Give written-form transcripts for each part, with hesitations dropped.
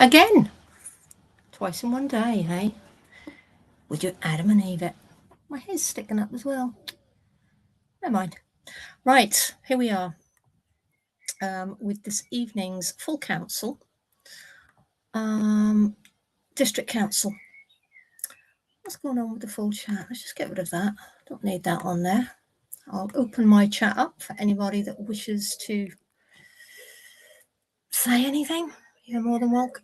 Again. Twice in one day, hey? Would you Adam and Eve it? My hair's sticking up as well. Never mind. Right, here we are with this evening's full council. District Council. What's going on with the full chat? Let's just get rid of that. Don't need that on there. I'll open my chat up for anybody that wishes to say anything. You're more than welcome.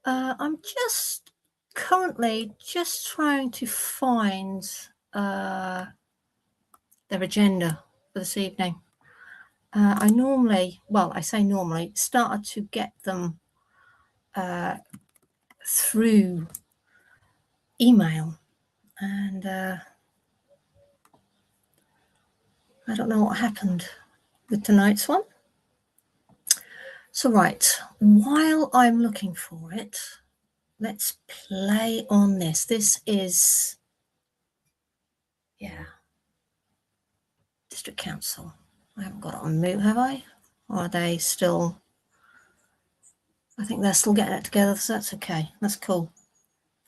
I'm just currently just trying to find their agenda for this evening. I normally, well, I say normally, started to get them through email, and I don't know what happened with tonight's one. So right, while I'm looking for it, let's play on this. This is, yeah, District Council. I haven't got it on mute, have I? Or are they still? I think they're still getting it together, so that's okay. That's cool.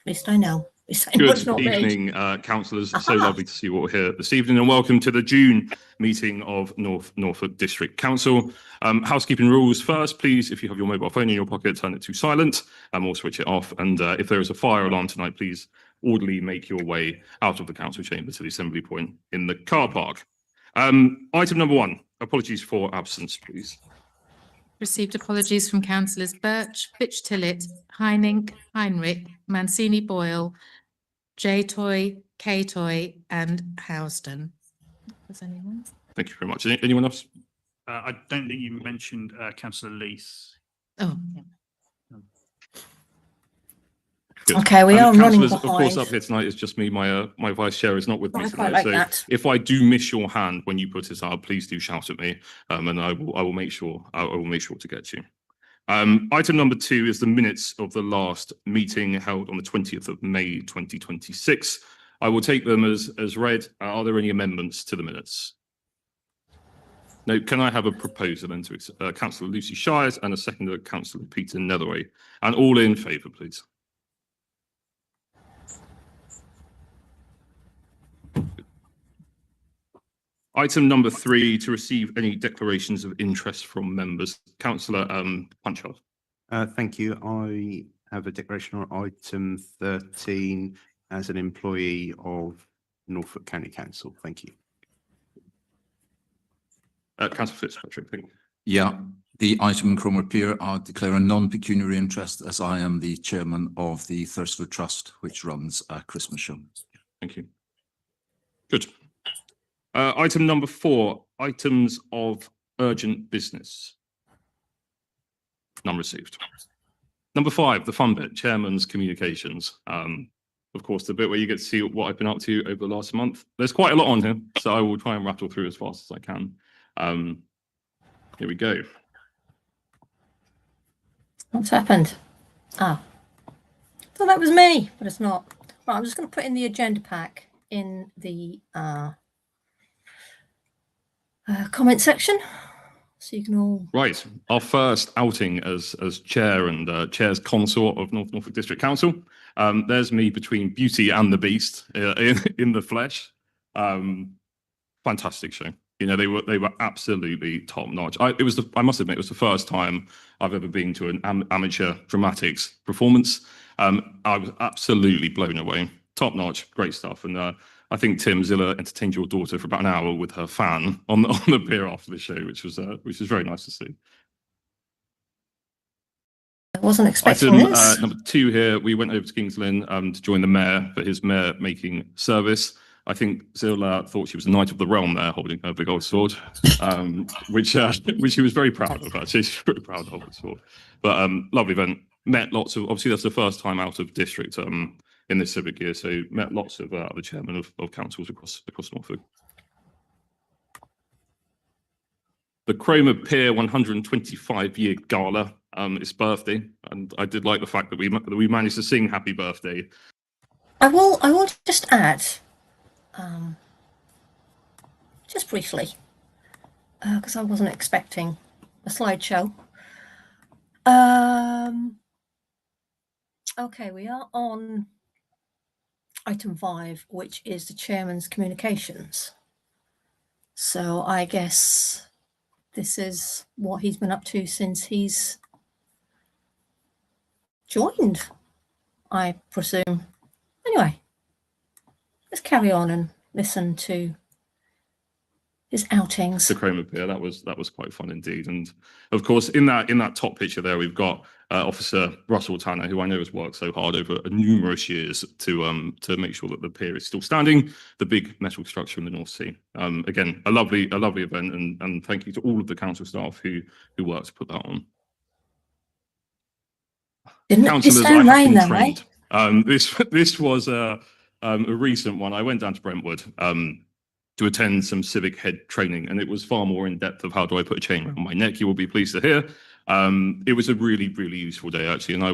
At least I know. Good evening, councillors. So lovely to see you all here this evening, and welcome to the June meeting of Norfolk District Council. Housekeeping rules first, please. If you have your mobile phone in your pocket, turn it to silent or switch it off. And if there is a fire alarm tonight, please orderly make your way out of the council chamber to the assembly point in the car park. Item number 1, apologies for absence, please. Received apologies from councillors Birch, Fitch-Tillett, Heinink, Heinrich, Mancini-Boyle, J-Toy, K-Toy and Housden. Does anyone? Thank you very much. Anyone else? I don't think you mentioned Councillor Lees. Oh, yeah. Good. Okay, we are running behind. Of course, up here tonight is just me. My vice chair is not with me tonight. Like so that. if I do miss your hand when you put it up, please do shout at me, and I will make sure to get you. Item number 2 is the minutes of the last meeting held on the 20th of May 2026. I will take them as read. Are there any amendments to the minutes? No. Can I have a proposer then to Councillor Lucy Shires and a seconder, Councillor Peter Netherway, and all in favour, please? Item number 3, to receive any declarations of interest from members. Councillor Punchard. Thank you. I have a declaration on item 13 as an employee of Norfolk County Council. Thank you. Councillor Fitzpatrick, thank you. Yeah, the item in Cromer Pier, I declare a non-pecuniary interest as I am the chairman of the Thursford Trust, which runs a Christmas show. Thank you. Good. Item number 4, items of urgent business. None received. Number 5, the fun bit, chairman's communications. Of course, the bit where you get to see what I've been up to over the last month. There's quite a lot on here, so I will try and rattle through as fast as I can. Here we go. What's happened? Ah, I thought that was me, but it's not. Right, I'm just going to put in the agenda pack in the comment section, so you can all. Right, our first outing as chair and chair's consort of Norfolk District Council. There's me between Beauty and the Beast in the flesh. Fantastic show. You know, they were absolutely top notch. I must admit, it was the first time I've ever been to an amateur dramatics performance. I was absolutely blown away. Top notch, great stuff. And I think Tim Ziller entertained your daughter for about an hour with her fan on the pier after the show, which was very nice to see. I wasn't expecting this. Number 2 here, we went over to King's Lynn to join the mayor for his mayor making service. I think Zilla thought she was a knight of the realm there, holding her big old sword, which she was very proud of. Actually, she's very proud of the sword. But lovely event. Met lots of. Obviously, that's the first time out of district in this civic year, so met lots of the chairmen of councils across Norfolk. The Cromer Pier 125-year gala, its birthday, and I did like the fact that we managed to sing "Happy Birthday." I will just add. Just briefly, because I wasn't expecting a slideshow. Okay, we are on item 5, which is the chairman's communications. So I guess this is what he's been up to since he's joined, I presume. Anyway, let's carry on and listen to his outings. The Cromer Pier, that was quite fun indeed. And of course, in that top picture there, we've got Officer Russell Tanner, who I know has worked so hard over numerous years to make sure that the pier is still standing, the big metal structure in the North Sea. Again, a lovely event, and thank you to all of the council staff who worked to put that on. Didn't it just sound rain though, mate? This was a recent one. I went down to Brentwood to attend some civic head training, and it was far more in depth of how do I put a chain around my neck. You will be pleased to hear. It was a really useful day actually, and I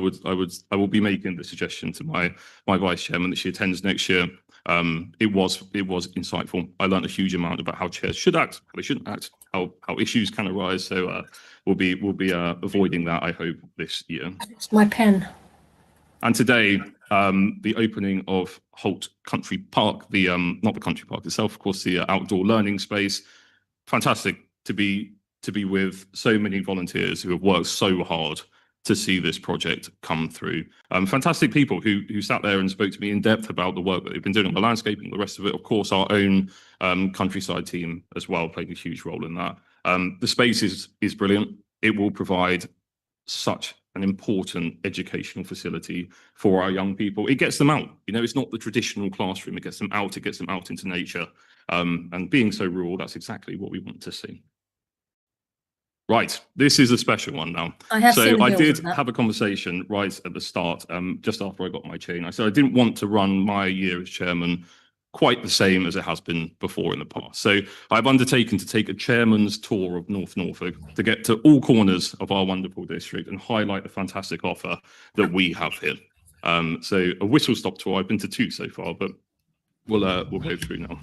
will be making the suggestion to my vice chairman that she attends next year. It was insightful. I learned a huge amount about how chairs should act, how they shouldn't act, how issues can arise. So we'll be avoiding that, I hope, this year. It's my pen. And today, the opening of Holt Country Park, not the country park itself, of course, the outdoor learning space. Fantastic to be with so many volunteers who have worked so hard to see this project come through. Fantastic people who sat there and spoke to me in depth about the work that they've been doing on the landscaping, the rest of it. Of course, our own countryside team as well played a huge role in that. The space is brilliant. It will provide such an important educational facility for our young people. It gets them out. You know, it's not the traditional classroom. It gets them out. It gets them out into nature. And being so rural, that's exactly what we want to see. Right, this is a special one now. I did have a conversation right at the start, just after I got my chain. I said I didn't want to run my year as chairman quite the same as it has been before in the past. So I've undertaken to take a chairman's tour of North Norfolk to get to all corners of our wonderful district and highlight the fantastic offer that we have here. So a whistle-stop tour. I've been to 2 so far, but we'll go through now.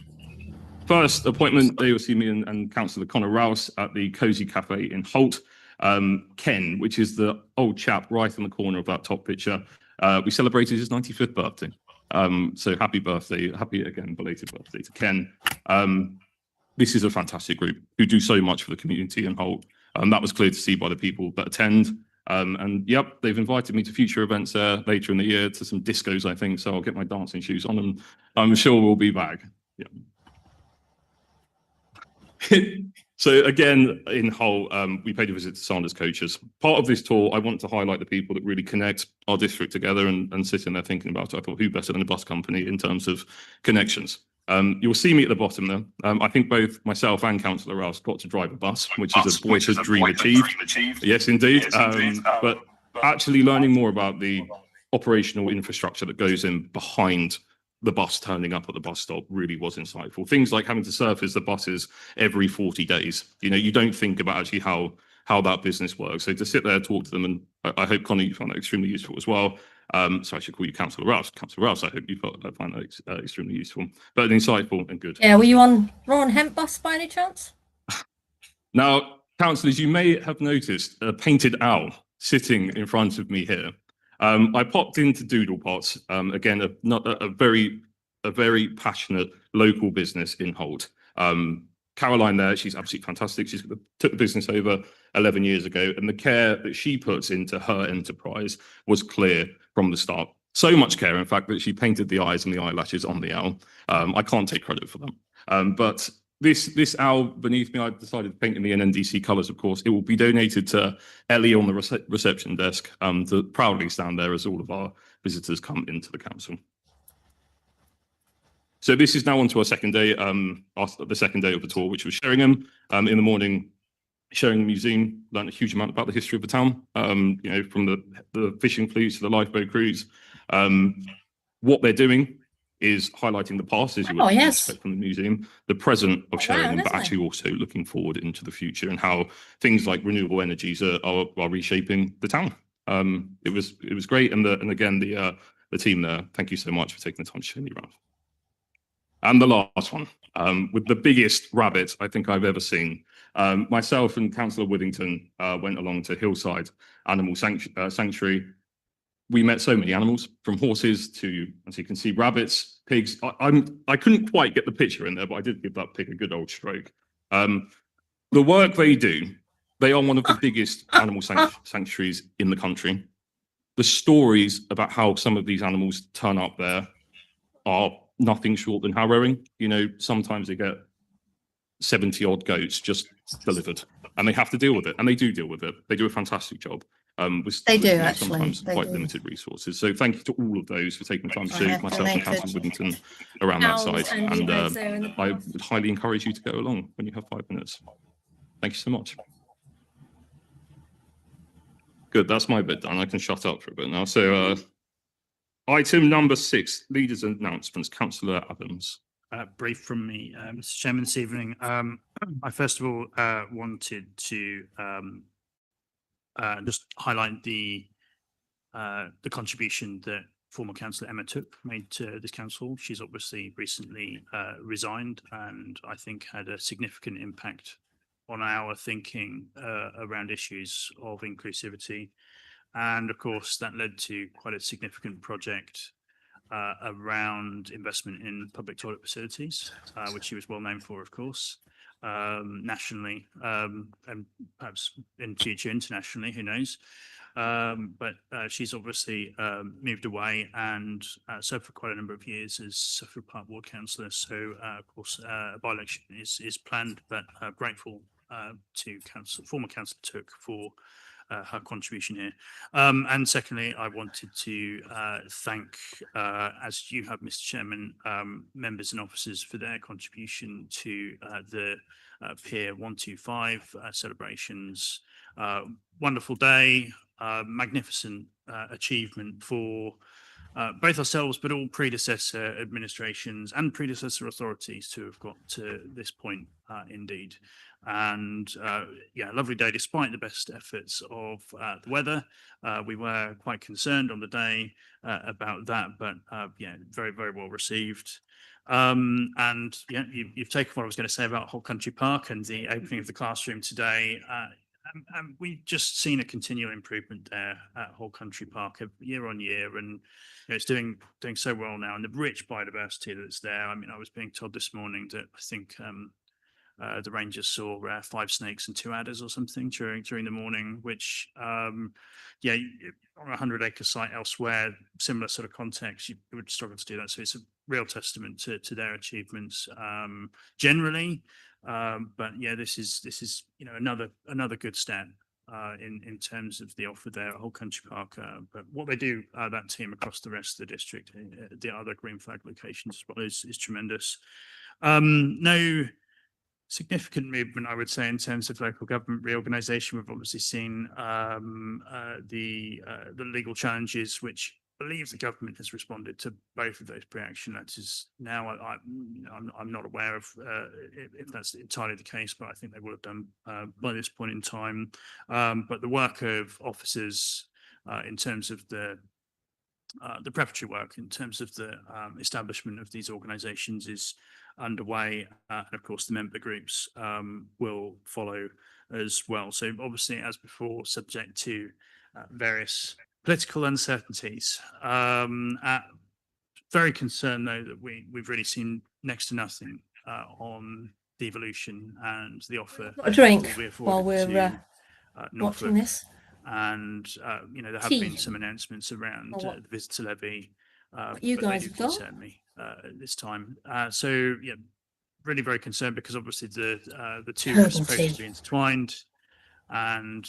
First appointment, they will see me and Councillor Conor Rouse at the Cosy Cafe in Holt. Ken, which is the old chap right in the corner of that top picture. We celebrated his 95th birthday. So happy birthday, happy again belated birthday to Ken. This is a fantastic group who do so much for the community in Holt. That was clear to see by the people that attend. And yep, they've invited me to future events there later in the year, to some discos, I think. So I'll get my dancing shoes on and I'm sure we'll be back. Yeah. So again, in Hull, we paid a visit to Sanders Coaches. Part of this tour, I want to highlight the people that really connect our district together and sitting there thinking about it. I thought, who better than a bus company in terms of connections? You'll see me at the bottom there. I think both myself and Councillor Rouse got to drive a bus, which is a boyhood dream achieved. Yes, indeed. But actually learning more about the operational infrastructure that goes in behind the bus turning up at the bus stop really was insightful. Things like having to surface the buses every 40 days. You know, you don't think about actually how that business works. So to sit there, talk to them, and I hope, Connie, you found that extremely useful as well. So I should call you Councillor Rouse. Councillor Rouse, I hope you found that extremely useful, but insightful and good. Yeah, were you on Raw and Hemp bus by any chance? Now, councillors, you may have noticed a painted owl sitting in front of me here. I popped into Doodle Pots, again, a very passionate local business in Holt. Caroline there, she's absolutely fantastic. She's took the business over 11 years ago, and the care that she puts into her enterprise was clear from the start. So much care, in fact, that she painted the eyes and the eyelashes on the owl. I can't take credit for them. But this owl beneath me, I decided to paint in the NNDC colours, of course. It will be donated to Ellie on the reception desk to proudly stand there as all of our visitors come into the council. So this is now on to our second day, the second day of the tour, which was Sheringham. In the morning, Sheringham Museum, learned a huge amount about the history of the town, you know, from the fishing fleets to the lifeboat crews. What they're doing is highlighting the past, as you would expect from the museum, the present of Sheringham, but actually also looking forward into the future and how things like renewable energies are reshaping the town. It was great, and again the team there, thank you so much for taking the time to show me around. And the last one, with the biggest rabbit I think I've ever seen. Myself and Councillor Withington went along to Hillside Animal Sanctuary. we met so many animals, from horses to, as you can see, rabbits, pigs. I couldn't quite get the picture in there, but I did give that pig a good old stroke. The work they do, they are one of the biggest animal sanctuaries in the country. The stories about how some of these animals turn up there are nothing short than harrowing. You know, sometimes they get 70 odd goats just delivered, and they have to deal with it, and they do deal with it. They do a fantastic job. They do, you know, actually. sometimes They quite do. limited resources. So thank you to all of those for taking time to I see have myself and donated Councillor Withington around that Owls side. and And eagles there in the I past. would highly encourage you to go along when you have 5 minutes. Thank you so much. Good, that's my bit done. I can shut up for a bit now. So item number 6, leaders' announcements. Councillor Adams. Brief from me, Mr. Chairman, this evening. I first of all wanted to just highlight the contribution that former Councillor Emma Took made to this council. She's obviously recently resigned, and I think had a significant impact on our thinking around issues of inclusivity. And of course, that led to quite a significant project around investment in public toilet facilities, which she was well known for, of course, nationally, and perhaps in future internationally, who knows. But she's obviously moved away and served for quite a number of years as Suffolk Park Ward Councillor. So, of course, a by-election is planned, but grateful to former Councillor Took for her contribution here. And secondly, I wanted to thank, as you have, Mr. Chairman, members and officers for their contribution to the Pier 125 celebrations. Wonderful day, magnificent achievement for both ourselves, but all predecessor administrations and predecessor authorities to have got to this point, indeed. And yeah, lovely day despite the best efforts of the weather. We were quite concerned on the day about that, but yeah, very, very well received. And yeah, you've taken what I was going to say about Whole Country Park and the opening of the classroom today. And we've just seen a continual improvement there at Whole Country Park year on year, and you know, it's doing so well now, and the rich biodiversity that's there. I mean, I was being told this morning that I think the rangers saw 5 snakes and 2 adders or something during the morning, which yeah, on a 100-acre site elsewhere, similar sort of context, you would struggle to do that. So it's a real testament to their achievements generally. But yeah, this is you know, another good step in terms of the offer there at Whole Country Park. But what they do, that team across the rest of the district, the other green flag locations as well, is tremendous. No significant movement, I would say, in terms of local government reorganisation. We've obviously seen the legal challenges, which I believe the government has responded to both of those pre-action letters. Now, I'm not aware of if that's entirely the case, but I think they would have done by this point in time. But the work of officers in terms of the preparatory work, in terms of the establishment of these organisations, is underway, and of course the member groups will follow as well. So obviously, as before, subject to various political uncertainties. Very concerned though that we've really seen next to nothing on the evolution and the offer. Got a drink that we while afforded we're to Norfolk. watching this. And you know, there have Tea. been some announcements around Or what? the visitor levy. You but they guys do have got? concern me at this time. So yeah, really very concerned, because obviously the two are Herbal supposed tea. to be intertwined, and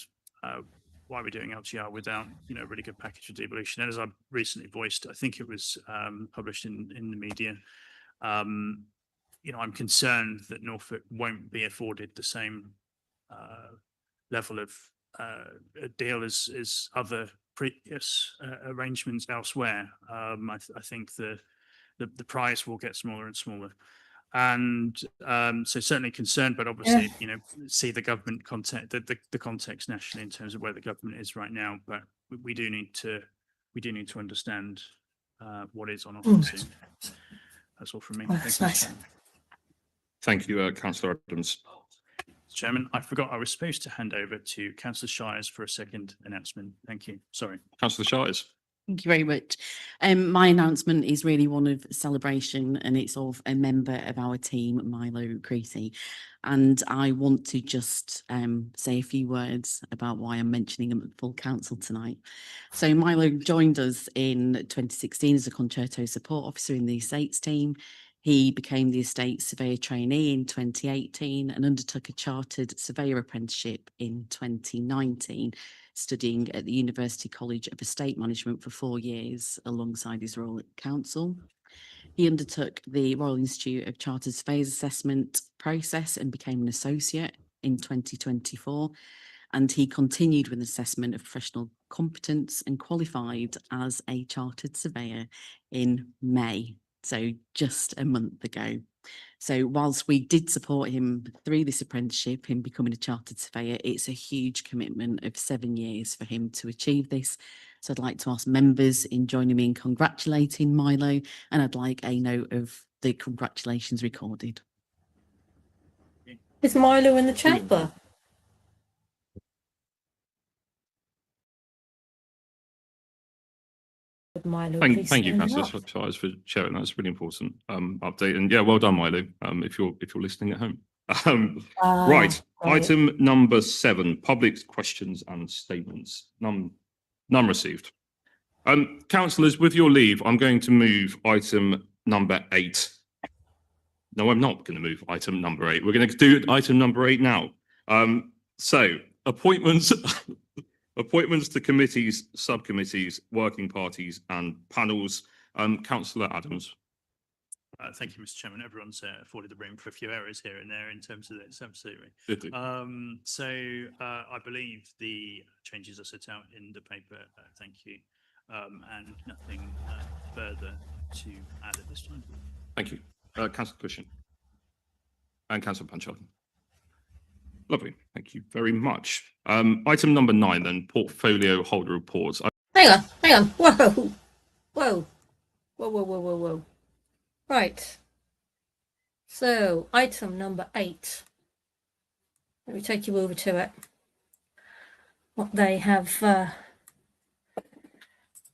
why are we doing LGR without, you know, a really good package of devolution? And as I recently voiced, I think it was published in the media, you know, I'm concerned that Norfolk won't be afforded the same level of a deal as other previous arrangements elsewhere. I think the prize will get smaller and smaller. And so certainly concerned, but obviously, you know, see the government context, the context nationally in terms of where the government is right now. But we do need to understand what is on offer soon. That's all from me. Oh, that's nice. Thank you, Councillor Adams. Chairman, I forgot I was supposed to hand over to Cllr Shires for a second announcement. Thank you. Sorry. Councillor Shires. Thank you very much. My announcement is really one of celebration, and it's of a member of our team, Milo Creasy. And I want to just say a few words about why I'm mentioning him at full council tonight. So Milo joined us in 2016 as a concerto support officer in the estates team. He became the estate surveyor trainee in 2018 and undertook a chartered surveyor apprenticeship in 2019, studying at the University College of Estate Management for 4 years alongside his role at council. He undertook the Royal Institute of Chartered Surveyors assessment process and became an associate in 2024. And he continued with an assessment of professional competence and qualified as a chartered surveyor in May, so just a month ago. So whilst we did support him through this apprenticeship in becoming a chartered surveyor, it's a huge commitment of 7 years for him to achieve this. So I'd like to ask members in joining me in congratulating Milo, and I'd like a note of the congratulations recorded. Is Milo in the chamber? Milo, please Thank you, stand Councillor up. Shires, for sharing. That's really important update. And yeah, well done, Milo. If you're listening at home. Right, item number 7: public questions and statements. None received. Councillors, with your leave, I'm going to move item number 8. No, I'm not going to move item number 8. We're going to do item number 8 now. So appointments. Appointments to committees, subcommittees, working parties and panels. Cllr Adams. Thank you, Mr. Chairman. Everyone's afforded the room for a few errors here and there in terms of this, absolutely. I believe the changes are set out in the paper. Thank you. And nothing further to add at this time. Thank you. Councillor Cushion and Councillor Panchard. Lovely. Thank you very much. Item number 9 then, portfolio holder reports. Hang on. Whoa. Right. So item number 8. Let me take you over to it. What they have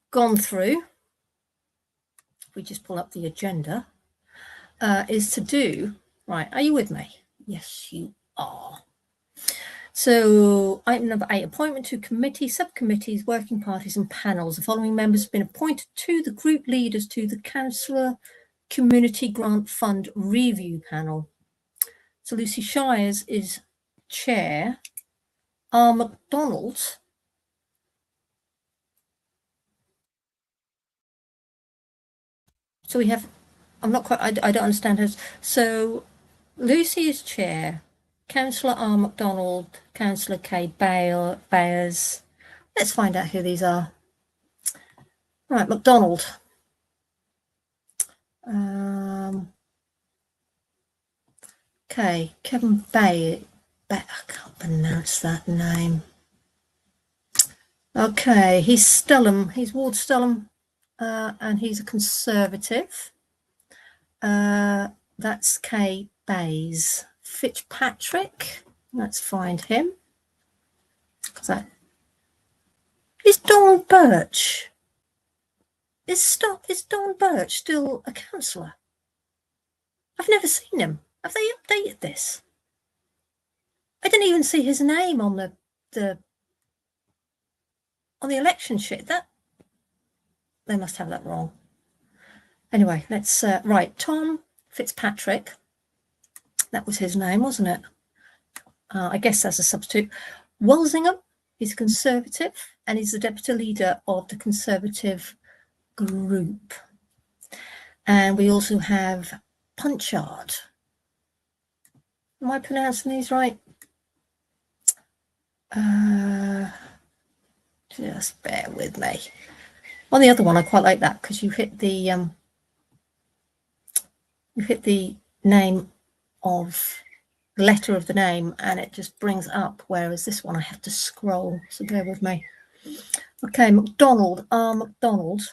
gone through, if we just pull up the agenda, is to do, right, are you with me? Yes, you are. So item number 8, appointment to committee, subcommittees, working parties and panels. The following members have been appointed to the group leaders to the Cllr Community Grant Fund Review Panel. So Cllr Shires is chair. R. MacDonald so we have, I'm not quite, I don't understand her. So Lucy is chair. Councillor R. MacDonald, Councillor K. Bayers. Let's find out who these are. Right, MacDonald. Okay, Kevin Bay. I can't pronounce that name. Okay, he's Stelham. He's Ward Stelham, and he's a Conservative. That's K. Bays. Fitzpatrick, let's find him. Is Don Birch? Is Don Birch still a councillor? I've never seen him. Have they updated this? I didn't even see his name on the election sheet. That they must have that wrong. Anyway, let's right. Tom Fitzpatrick. That was his name, wasn't it? I guess that's a substitute. Walsingham, he's a Conservative, and he's the deputy leader of the Conservative group. And we also have Punchard. Am I pronouncing these right? Just bear with me. On the other one, I quite like that because you hit the name of the letter of the name and it just brings up, whereas this one I have to scroll, so bear with me. Okay, MacDonald, R. MacDonald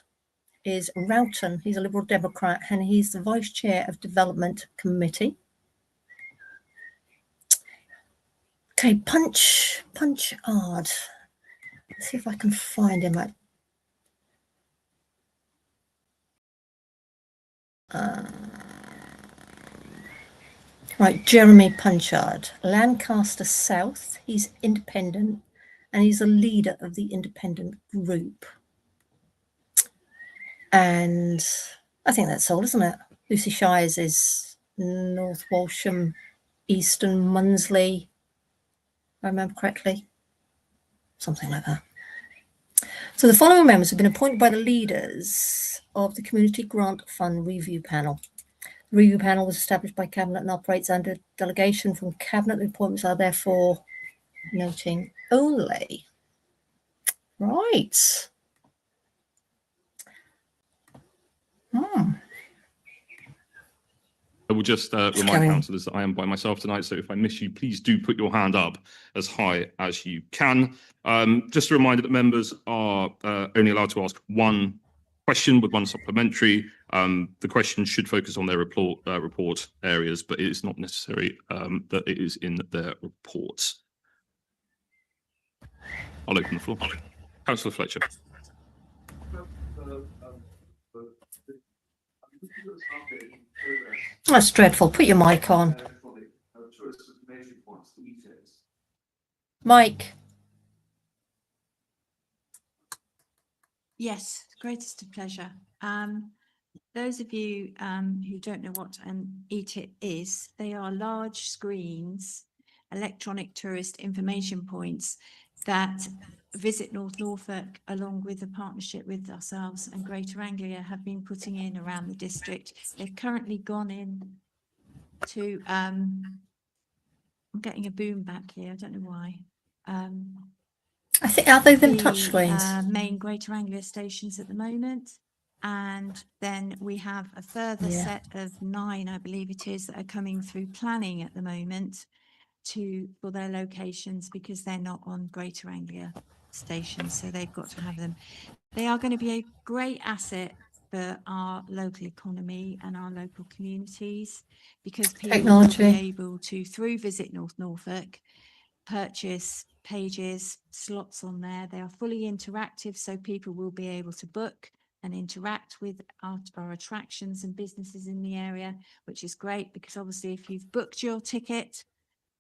is Roughton. He's a Liberal Democrat and he's the Vice Chair of Development Committee. Okay, Punchard. Let's see if I can find him. Right, Jeremy Punchard, Lancaster South. He's independent and he's a leader of the independent group. And I think that's all, isn't it? Cllr Shires is North Walsham, Eastern Munsley, if I remember correctly. Something like that. So the following members have been appointed by the leaders of the Community Grant Fund Review Panel. The review panel was established by Cabinet and operates under delegation from Cabinet. The appointments are therefore noting only. Right. I will just remind councillors that I am by myself tonight, so if I miss you, please do put your hand up as high as you can. Just a reminder that members are only allowed to ask one question with one supplementary. The question should focus on their report areas, but it is not necessary that it is in their reports. I'll open the floor. Councillor Fletcher. That's dreadful. Put your mic on. Mike. Yes, greatest of pleasure. Those of you who don't know what an ETIT is, they are large screens, electronic tourist information points that Visit North Norfolk, along with a partnership with ourselves and Greater Anglia, have been putting in around the district. They've currently gone in to, I'm getting a boom back here, I don't know why. I think, are they them touchscreens? Main Greater Anglia stations at the moment. And then we have a further set of 9, I believe it is, that are coming through planning at the moment for their locations, because they're not on Greater Anglia stations, so they've got to have them. They are going to be a great asset for our local economy and our local communities, because people will be able to, through Visit North Norfolk, purchase pages, slots on there. They are fully interactive, so people will be able to book and interact with our attractions and businesses in the area, which is great, because obviously if you've booked your ticket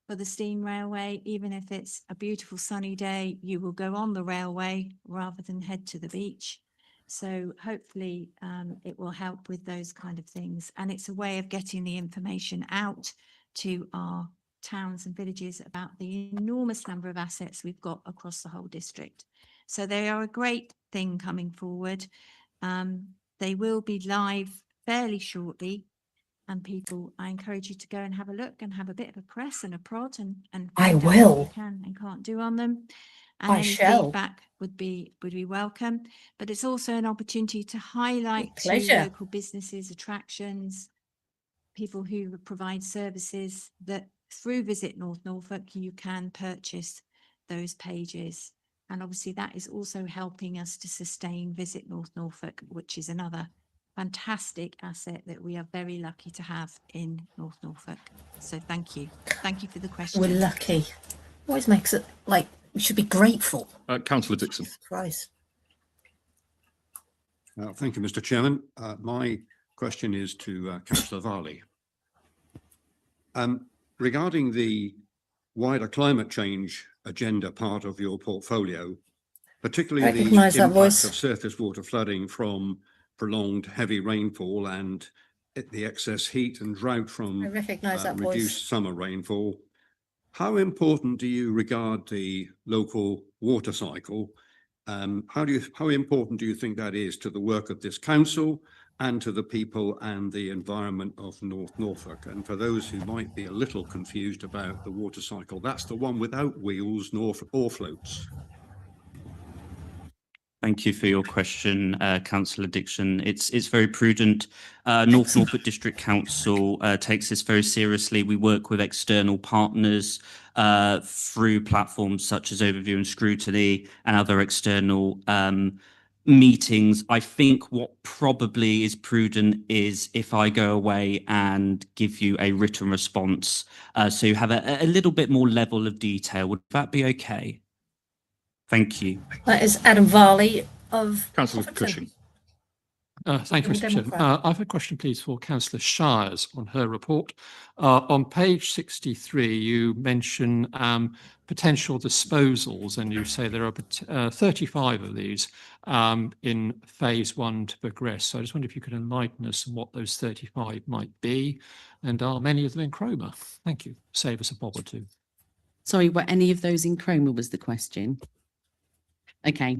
for the steam railway, even if it's a beautiful sunny day, you will go on the railway rather than head to the beach. So hopefully it will help with those kind of things. And it's a way of getting the information out to our towns and villages about the enormous number of assets we've got across the whole district. So they are a great thing coming forward. They will be live fairly shortly. And people, I encourage you to go and have a look and have a bit of a press and a prod and I find out will. what you can and can't do on them. And I any shall. feedback would be welcome. But it's also an opportunity to highlight to Pleasure. local businesses, attractions, people who provide services, that through Visit North Norfolk you can purchase those pages. And obviously that is also helping us to sustain Visit North Norfolk, which is another fantastic asset that we are very lucky to have in North Norfolk. So thank you. Thank you for the question. We're lucky. Always makes it like we should be grateful. Councillor Dixon. Christ. Thank you, Mr. Chairman. My question is to Cllr Varley. Regarding the wider climate change agenda part of your portfolio, particularly the impact of surface water flooding from prolonged heavy rainfall and the excess heat and drought from reduced summer rainfall, how important do you regard the local water cycle? How important do you think that is to the work of this council and to the people and the environment of North Norfolk? And for those who might be a little confused about the water cycle, that's the one without wheels or floats. Thank you for your question, Councillor Dixon. It's very prudent. North Norfolk District Council takes this very seriously. We work with external partners through platforms such as Overview and Scrutiny and other external meetings. I think what probably is prudent is if I go away and give you a written response, so you have a little bit more level of detail. Would that be okay? Thank you. That is Adam Varley of Councillor Cushion. Thank you, Or Mr. Chairman. Democrat? I have a question, please, for Cllr Shires on her report. On page 63, you mention potential disposals, and you say there are 35 of these in phase 1 to progress. So I just wonder if you could enlighten us on what those 35 might be, and are many of them in Cromer? Thank you. Save us a bob or two. Sorry, were any of those in Cromer was the question? Okay,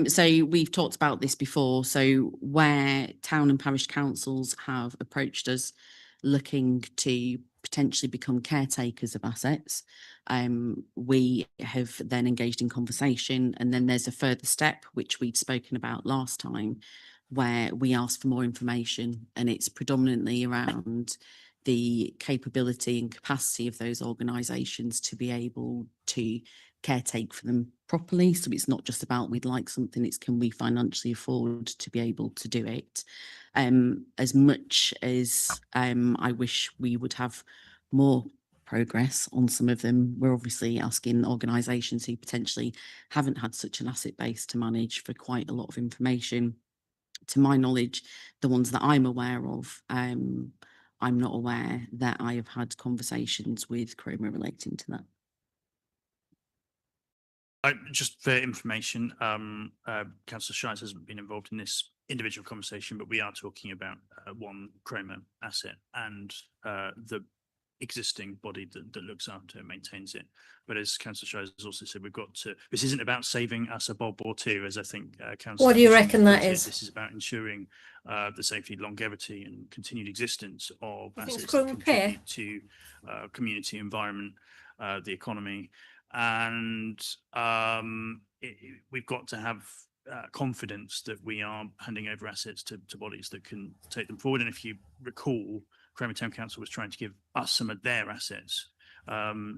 so we've talked about this before. So where town and parish councils have approached us looking to potentially become caretakers of assets, we have then engaged in conversation, and then there's a further step which we'd spoken about last time, where we ask for more information, and it's predominantly around the capability and capacity of those organisations to be able to caretake for them properly. So it's not just about we'd like something, it's can we financially afford to be able to do it. As much as I wish we would have more progress on some of them, we're obviously asking organisations who potentially haven't had such an asset base to manage for quite a lot of information. To my knowledge, the ones that I'm aware of, I'm not aware that I have had conversations with Cromer relating to that. Just for information, Cllr Shires hasn't been involved in this individual conversation, but we are talking about one Cromer asset and the existing body that looks after and maintains it. But as Cllr Shires has also said, we've got to, this isn't about saving us a bob or two, as I think Councillor. What do you reckon that is? This is about ensuring the safety, longevity and continued existence of I think it's assets that Cromer Pier. contribute to community environment, the economy. And we've got to have confidence that we are handing over assets to bodies that can take them forward. And if you recall, Cromer Town Council was trying to give us some of their assets.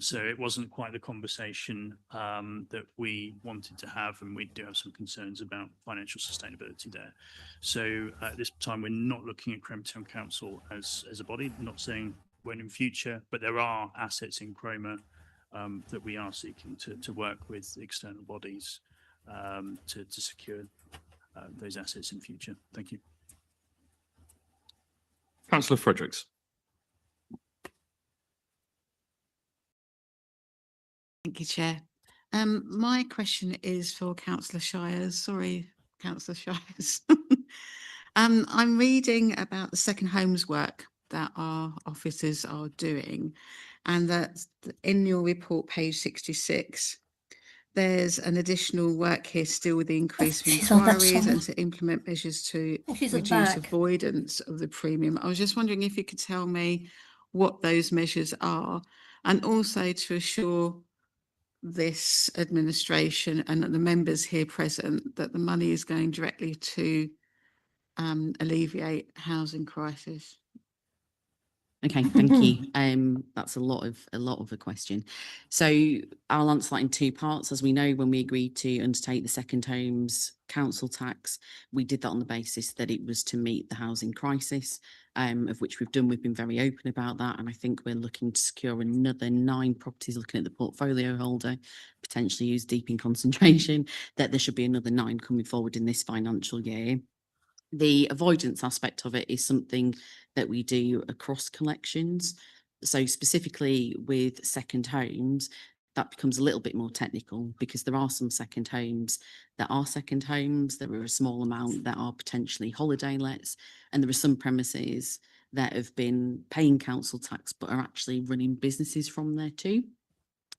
So it wasn't quite the conversation that we wanted to have, and we do have some concerns about financial sustainability there. So at this time, we're not looking at Cromer Town Council as a body, not saying when in future, but there are assets in Cromer that we are seeking to work with external bodies to secure those assets in future. Thank you. Councillor Fredericks. Thank you, Chair. My question is for Cllr Shires. Sorry, Cllr Shires. I'm reading about the second homes work that our officers are doing, and that in your report, page 66, there's an additional work here still with the increase in inquiries and to implement measures to reduce avoidance of the premium. I was just wondering if you could tell me what those measures are, and also to assure this administration and the members here present that the money is going directly to alleviate housing crisis. Okay, thank you. That's a lot of a question. So I'll answer that in two parts. As we know, when we agreed to undertake the second homes council tax, we did that on the basis that it was to meet the housing crisis, of which we've done. We've been very open about that, and I think we're looking to secure another 9 properties, looking at the portfolio holder, potentially use deep in concentration, that there should be another 9 coming forward in this financial year. The avoidance aspect of it is something that we do across collections. So specifically with second homes, that becomes a little bit more technical, because there are some second homes that are second homes. There are a small amount that are potentially holiday lets, and there are some premises that have been paying council tax but are actually running businesses from there too.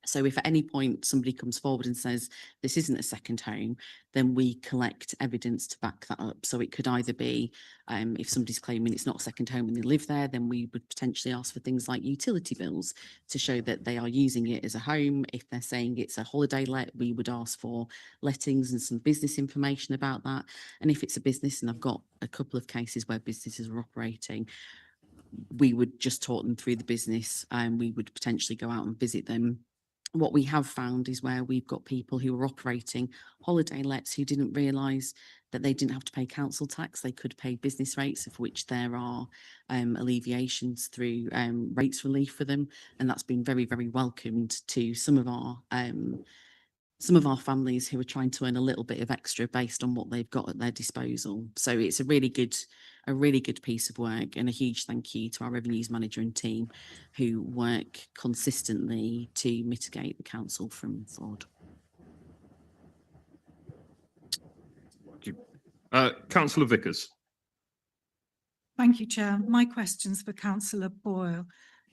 So if at any point somebody comes forward and says this isn't a second home, then we collect evidence to back that up. So it could either be if somebody's claiming it's not a second home and they live there, then we would potentially ask for things like utility bills to show that they are using it as a home. If they're saying it's a holiday let, we would ask for lettings and some business information about that. And if it's a business, and I've got a couple of cases where businesses are operating, we would just talk them through the business, and we would potentially go out and visit them. What we have found is where we've got people who are operating holiday lets who didn't realise that they didn't have to pay council tax. They could pay business rates, of which there are alleviations through rates relief for them. And that's been very, very welcomed to some of our some of our families who are trying to earn a little bit of extra based on what they've got at their disposal. So it's a really good piece of work, and a huge thank you to our revenues manager and team who work consistently to mitigate the council from fraud. Councillor Vickers. Thank you, Chair. My question's for Councillor Boyle.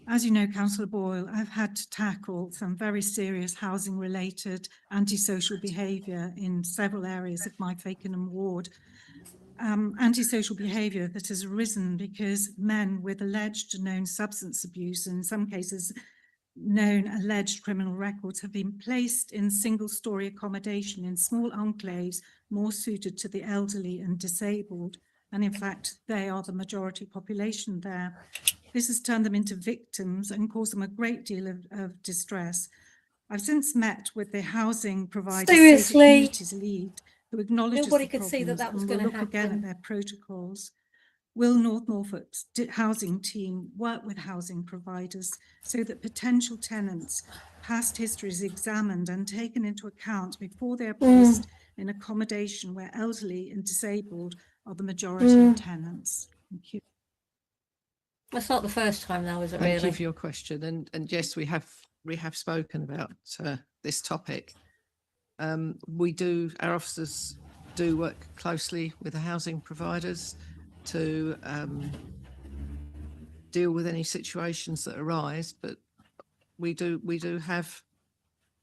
As you know, Councillor Boyle, I've had to tackle some very serious housing-related antisocial behaviour in several areas of my Fakenham ward. Antisocial behaviour that has arisen because men with alleged known substance abuse, and in some cases known alleged criminal records, have been placed in single-storey accommodation in small enclaves more suited to the elderly and disabled. And in fact, they are the majority population there. This has turned them into victims and caused them a great deal of distress. I've since met with the housing provider communities lead, who acknowledges nobody the could see that that was and will going to look again at happen. their protocols. Will North Norfolk's housing team work with housing providers so that potential tenants' past history is examined and taken into account before they are placed in accommodation where elderly and disabled are the majority of tenants? Thank you. That's not the first time now, is it? Thank really? you for your question. And yes, we have spoken about this topic. Our officers do work closely with the housing providers to deal with any situations that arise, but we do have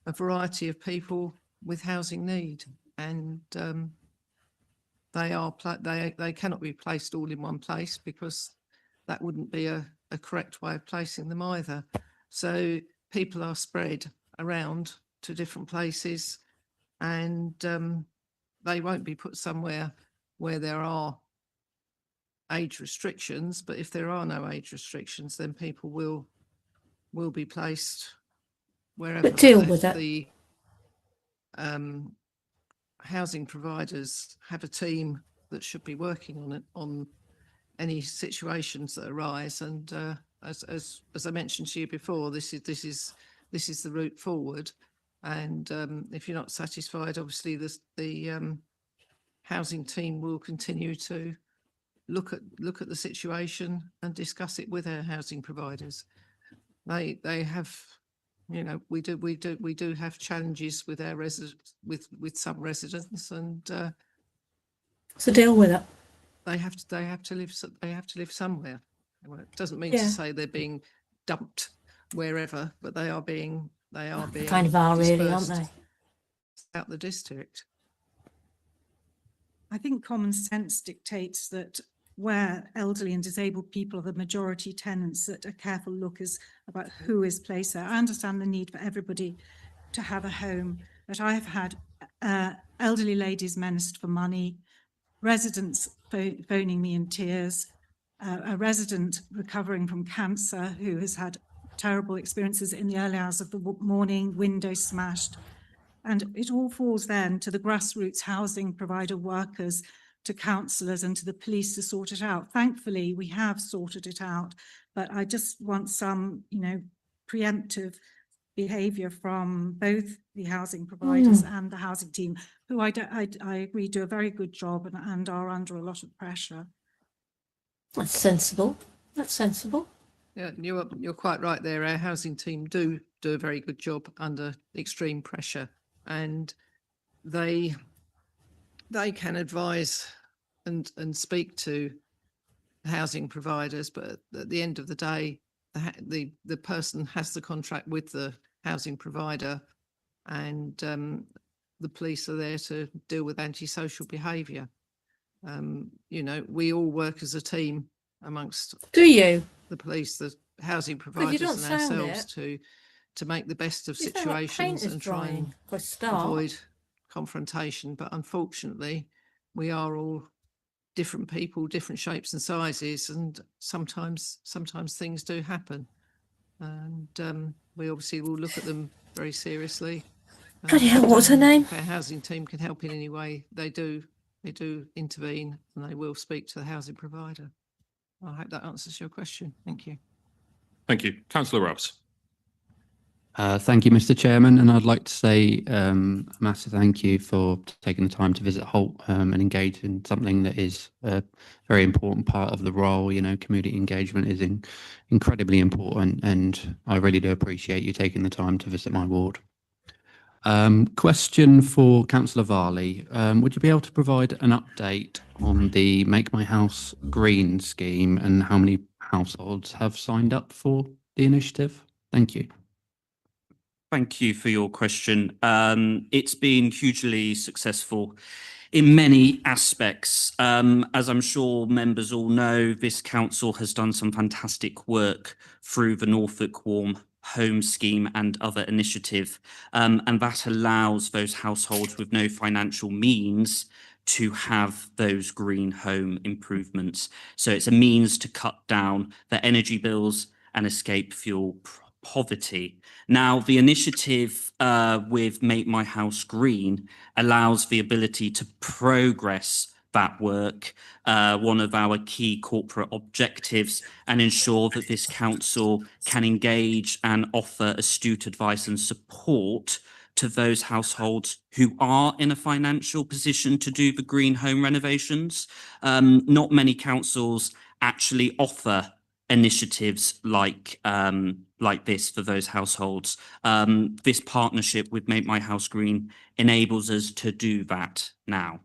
a variety of people with housing need, and they cannot be placed all in one place, because that wouldn't be a correct way of placing them either. So people are spread around to different places, and they won't be put somewhere where there are age restrictions. But if there are no age restrictions, then people will be placed wherever. But deal with it. The housing providers have a team that should be working on it, on any situations that arise. And as I mentioned to you before, this is the route forward. And if you're not satisfied, obviously the housing team will continue to look at the situation and discuss it with our housing providers. They have, you know, we do have challenges with our residents, with some residents, and So deal with it. they have to live somewhere. Well, it doesn't mean Yeah. to say they're being dumped wherever, but they are being Kind of are really, aren't dispersed they? out the district. I think common sense dictates that where elderly and disabled people are the majority tenants, that a careful look is about who is placed there. I understand the need for everybody to have a home, but I have had elderly ladies menaced for money, residents phoning me in tears, a resident recovering from cancer who has had terrible experiences in the early hours of the morning, windows smashed. And it all falls then to the grassroots housing provider workers, to councillors and to the police to sort it out. Thankfully, we have sorted it out, but I just want some, you know, preemptive behaviour from both the housing providers and the housing team, who I agree do a very good job and are under a lot of pressure. That's sensible. That's sensible. Yeah, you're quite right there. Our housing team do a very good job under extreme pressure, and they can advise and speak to housing providers, but at the end of the day, the person has the contract with the housing provider, and the police are there to deal with antisocial behaviour. You know, we all work as a team amongst the police, the housing providers, and ourselves to make the best of situations and try and avoid confrontation. But unfortunately, we are all different people, different shapes and sizes, and sometimes things do happen. And we obviously will look at them very seriously. Bloody hell, what's her name? If our housing team can help in any way, they do intervene, and they will speak to the housing provider. I hope that answers your question. Thank you. Thank you. Councillor Rouse. Thank you, Mr. Chairman, and I'd like to say a massive thank you for taking the time to visit Holt and engage in something that is a very important part of the role. You know, community engagement is incredibly important, and I really do appreciate you taking the time to visit my ward. Question for Councillor Varley. Would you be able to provide an update on the Make My House Green scheme and how many households have signed up for the initiative? Thank you. Thank you for your question. It's been hugely successful in many aspects. As I'm sure members all know, this council has done some fantastic work through the Norfolk Warm Home Scheme and other initiative, and that allows those households with no financial means to have those green home improvements. So it's a means to cut down their energy bills and escape fuel poverty. Now, the initiative with Make My House Green allows the ability to progress that work, one of our key corporate objectives, and ensure that this council can engage and offer astute advice and support to those households who are in a financial position to do the green home renovations. Not many councils actually offer initiatives like this for those households. This partnership with Make My House Green enables us to do that now.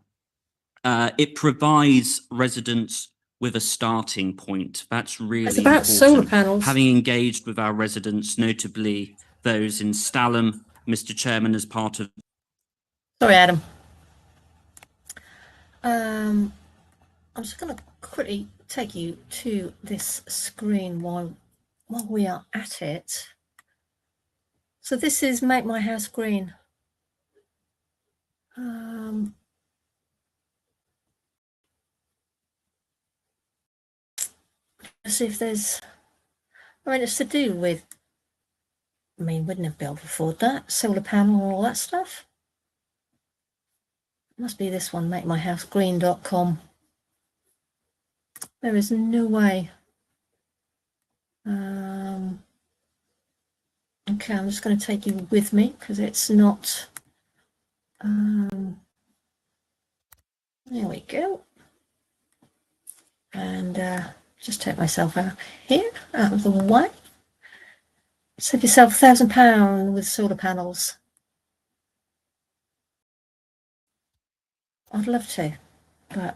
It provides residents with a starting point. That's really It's about important. solar panels. Having engaged with our residents, notably those in Stalham, Mr. Chairman, as part of... Sorry, Adam. I'm just going to quickly take you to this screen while we are at it. So this is Make My House Green. Let's see if there's, I mean, it's to do with, I mean, wouldn't have been able to afford that, solar panel and all that stuff. It must be this one, makemyhousegreen.com. There is no way. Okay, I'm just going to take you with me because it's not. There we go. And just take myself out here, out of the way. Save yourself £1,000 with solar panels. I'd love to, but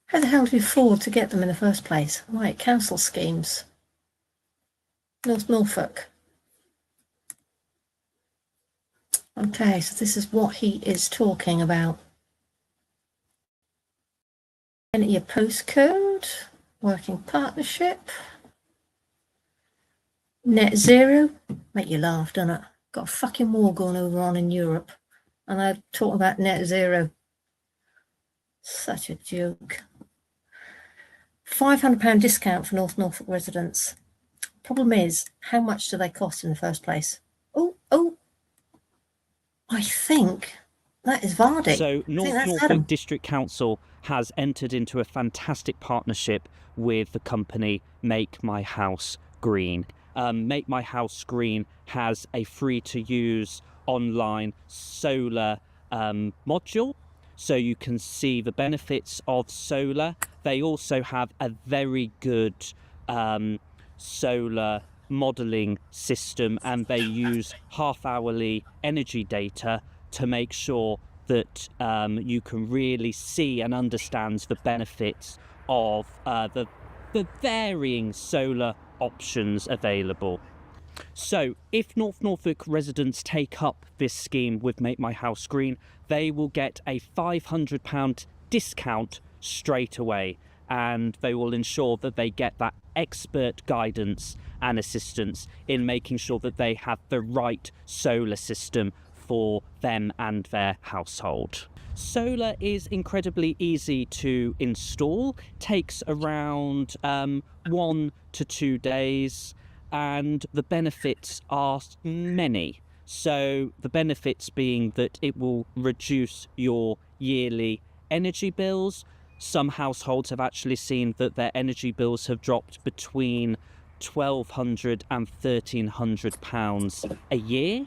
how the hell do you afford to get them in the first place? Right, council schemes. North Norfolk. Okay, so this is what he is talking about. Enter your postcode, working partnership, net zero. Make you laugh, doesn't it? Got a fucking war going on in Europe, and I talk about net zero. Such a joke. £500 discount for North Norfolk residents. Problem is, how much do they cost in the first place? Oh, I think that is Vardy. So North Norfolk District Council has entered into a fantastic partnership with the company Make My House Green. Make My House Green has a free-to-use online solar module, so you can see the benefits of solar. They also have a very good solar modelling system, and they use half-hourly energy data to make sure that you can really see and understand the benefits of the varying solar options available. So if North Norfolk residents take up this scheme with Make My House Green, they will get a £500 discount straight away, and they will ensure that they get that expert guidance and assistance in making sure that they have the right solar system for them and their household. Solar is incredibly easy to install, takes around 1 to 2 days, and the benefits are many. So the benefits being that it will reduce your yearly energy bills. Some households have actually seen that their energy bills have dropped between £1,200 and £1,300 a year.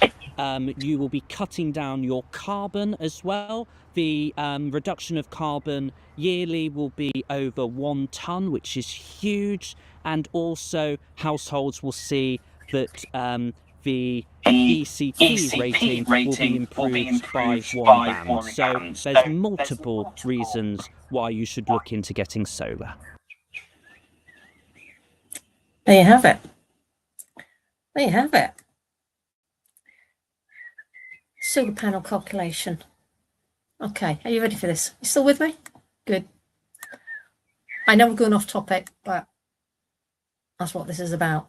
You will be cutting down your carbon as well. The reduction of carbon yearly will be over 1 tonne, which is huge. And also households will see that the ECP rating will be improved by 1 band. So there's multiple reasons why you should look into getting solar. There you have it. There you have it. Solar panel calculation. Okay, are you ready for this? You still with me? Good. I know we're going off topic, but that's what this is about.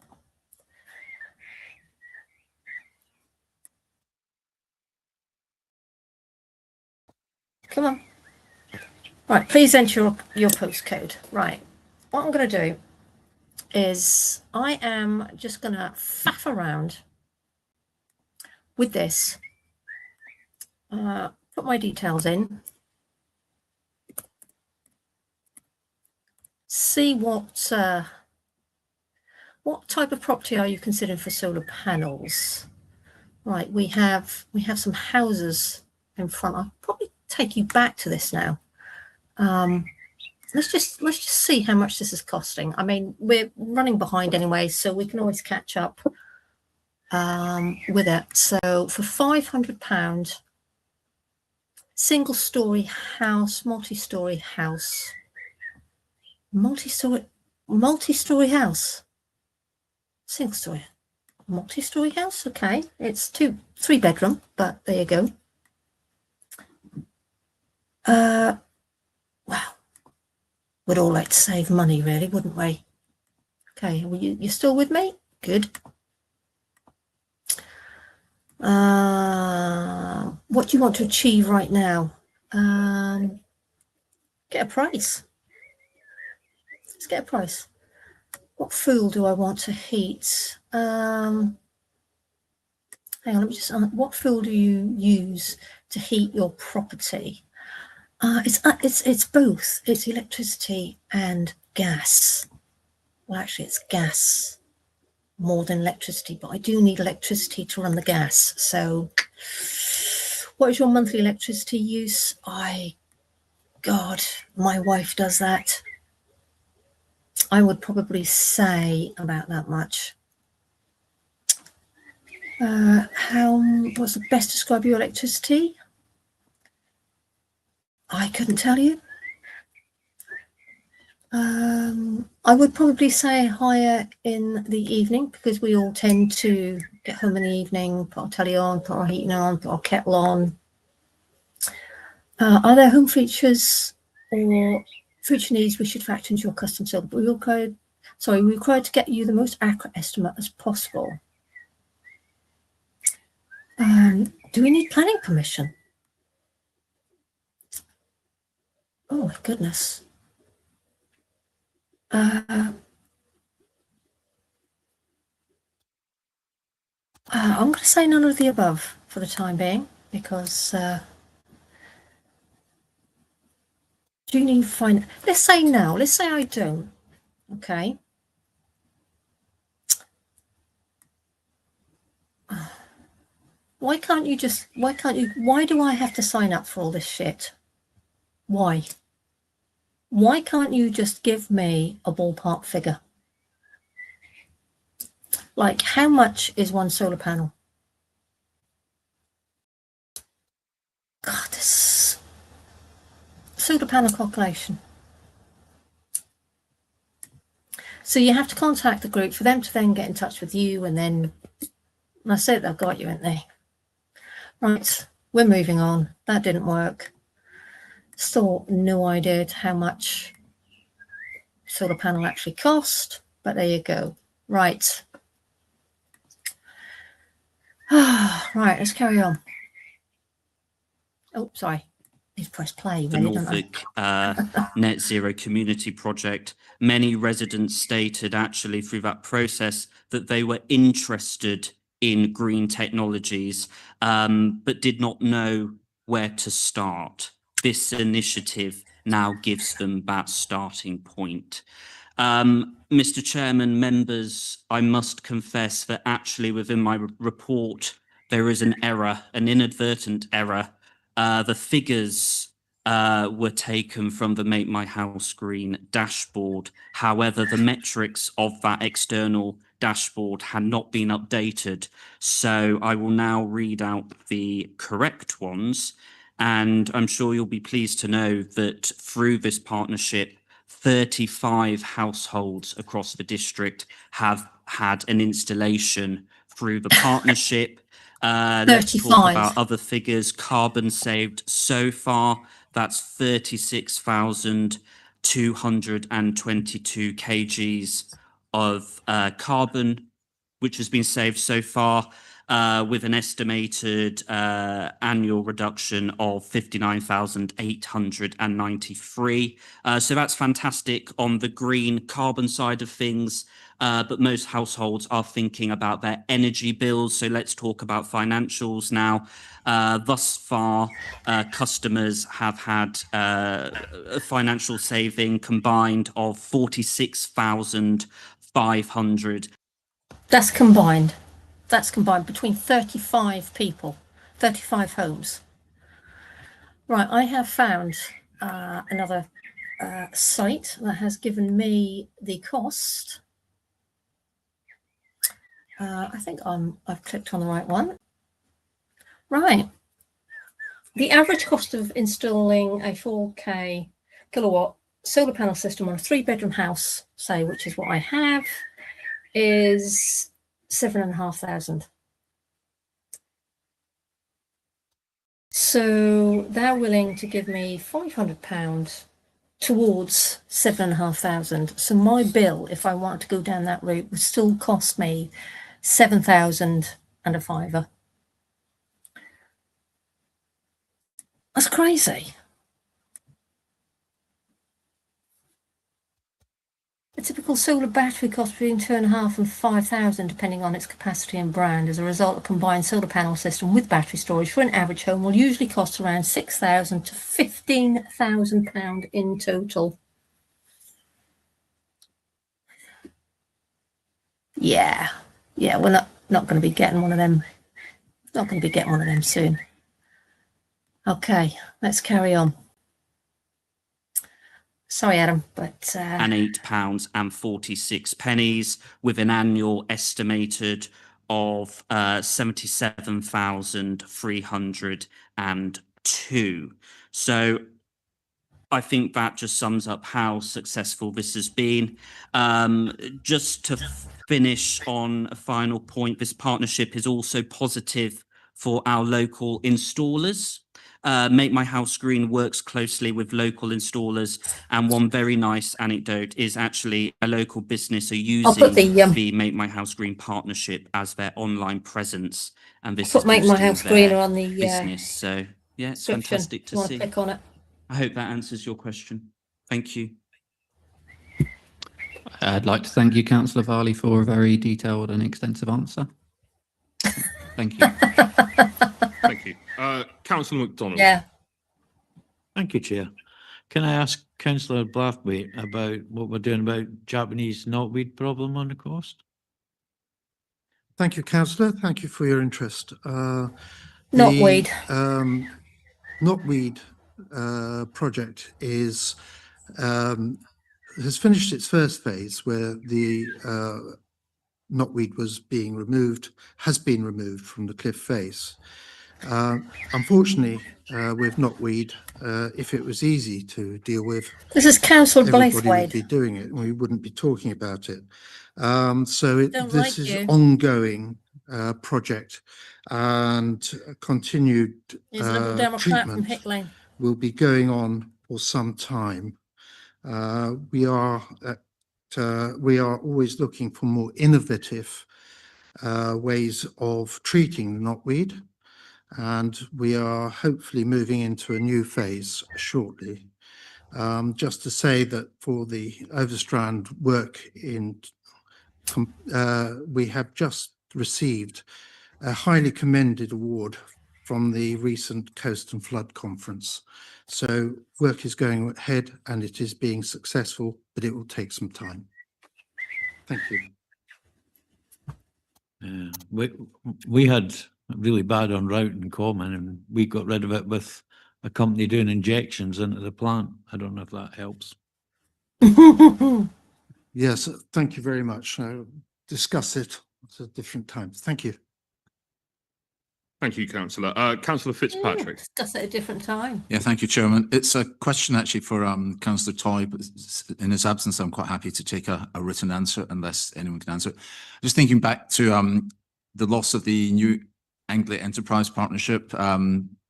Come on. Right, please enter your postcode. Right, what I'm going to do is I am just going to faff around with this. Put my details in. See what type of property are you considering for solar panels? Right, we have some houses in front. I'll probably take you back to this now. Let's just see how much this is costing. I mean, we're running behind anyway, so we can always catch up with it. So for £500, single-story house, multi-story house, multi-story house, single-story, multi-story house. Okay, it's 3 bedroom, but there you go. Well, we'd all like to save money, really, wouldn't we? Okay, well, you're still with me? Good. What do you want to achieve right now? Get a price. Let's get a price. What fuel do I want to heat? Hang on, let me just. What fuel do you use to heat your property? It's both. It's electricity and gas. Well, actually, it's gas more than electricity, but I do need electricity to run the gas. So what is your monthly electricity use? God, my wife does that. I would probably say about that much. What's the best to describe your electricity? I couldn't tell you. I would probably say higher in the evening, because we all tend to get home in the evening, put our telly on, put our heating on, put our kettle on. Are there home features or future needs we should factor into your custom solar? We're required to get you the most accurate estimate as possible. Do we need planning permission? Oh my goodness. I'm going to say none of the above for the time being, because do you need to find? Let's say no. Let's say I don't. Okay. Why can't you? Why do I have to sign up for all this shit? Why? Why can't you just give me a ballpark figure? Like, how much is one solar panel? God, this solar panel calculation. So you have to contact the group for them to then get in touch with you, and then that's it, they've got you, haven't they? Right, we're moving on. That didn't work. Still no idea how much solar panel actually cost, but there you go. Right. Right, let's carry on. Oh, sorry. Need to press play. The Norfolk Net Zero Community Project. Many residents stated actually through that process that they were interested in green technologies, but did not know where to start. This initiative now gives them that starting point. Mr. Chairman, members, I must confess that actually within my report, there is an error, an inadvertent error. The figures were taken from the Make My House Green dashboard. However, the metrics of that external dashboard had not been updated. So I will now read out the correct ones. And I'm sure you'll be pleased to know that through this partnership, 35 households across the district have had an installation through the partnership. Let's talk about other figures. Carbon saved so far, that's 36,222 kgs of carbon, which has been saved so far, with an estimated annual reduction of 59,893. So that's fantastic on the green carbon side of things. But most households are thinking about their energy bills. So let's talk about financials now. Thus far, customers have had a financial saving combined of 46,500. That's combined. That's combined between 35 people, 35 homes. Right, I have found another site that has given me the cost. I think I've clicked on the right one. Right. The average cost of installing a 4K kilowatt solar panel system on a 3-bedroom house, say, which is what I have, is 7,500. So they're willing to give me £500 towards 7,500. So my bill, if I want to go down that route, would still cost me 7,000 and a fiver. That's crazy. A typical solar battery costs between 2,500 and 5,000, depending on its capacity and brand. As a result, a combined solar panel system with battery storage for an average home will usually cost around £6,000 to £15,000 in total. Yeah, we're not going to be getting one of them. Not going to be getting one of them soon. Okay, let's carry on. Sorry, Adam, but and £8.46 with an annual estimated of 77,302. So I think that just sums up how successful this has been. Just to finish on a final point, this partnership is also positive for our local installers. Make My House Green works closely with local installers, and one very nice anecdote is actually a local business are using the Make My House Green partnership as their online presence, and this is Make My House Green on the business. So yeah, it's fantastic to see. Click on it. I hope that answers your question. Thank you. I'd like to thank you, Cllr Varley, for a very detailed and extensive answer. Thank you. Thank you. Councillor MacDonald. Yeah. Thank you, Chair. Can I ask Councillor Blathwaite about what we're doing about Japanese knotweed problem on the coast? Thank you, Councillor. Thank you for your interest. Knotweed. Knotweed project is has finished its first phase, where the knotweed has been removed from the cliff face. Unfortunately, with knotweed, if it was easy to deal with, this is Councillor Blathwaite. Everybody would be doing it, and we wouldn't be talking about it. This is an ongoing project, and continued treatment will be going on for some time. We are always looking for more innovative ways of treating knotweed, and we are hopefully moving into a new phase shortly. Just to say that for the Overstrand work we have just received a highly commended award from the recent Coast and Flood Conference. So work is going ahead and it is being successful, but it will take some time. Thank you. We had really bad on route and common, and we got rid of it with a company doing injections into the plant. I don't know if that helps. Yes, thank you very much. I'll discuss it at a different time. Thank you. Thank you, Councillor. Councillor Fitzpatrick. Discuss at a different time. Yeah, thank you, Chairman. It's a question actually for Councillor Toy, but in his absence, I'm quite happy to take a written answer unless anyone can answer it. Just thinking back to the loss of the new Anglia Enterprise Partnership,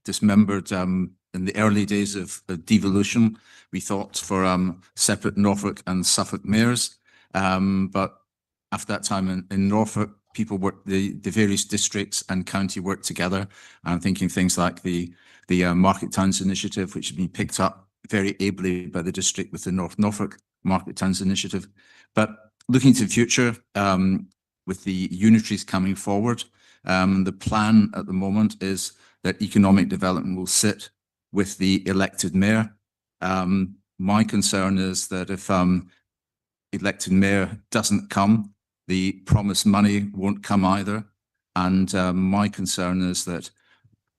dismembered in the early days of devolution, we thought for separate Norfolk and Suffolk mayors. But after that time in Norfolk, people worked, the various districts and county worked together. I'm thinking things like the Market Towns Initiative, which has been picked up very ably by the district with the North Norfolk Market Towns Initiative. But looking to the future, with the unitaries coming forward, the plan at the moment is that economic development will sit with the elected mayor. My concern is that if elected mayor doesn't come, the promised money won't come either. And my concern is that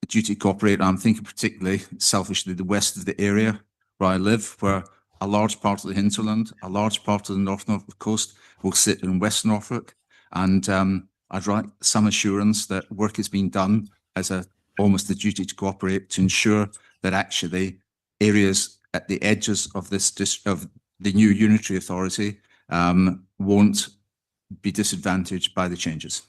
the duty to cooperate, I'm thinking particularly selfishly the west of the area where I live, where a large part of the hinterland, a large part of the North Norfolk coast will sit in West Norfolk. And I'd like some assurance that work is being done as almost the duty to cooperate to ensure that actually areas at the edges of of the new unitary authority won't be disadvantaged by the changes.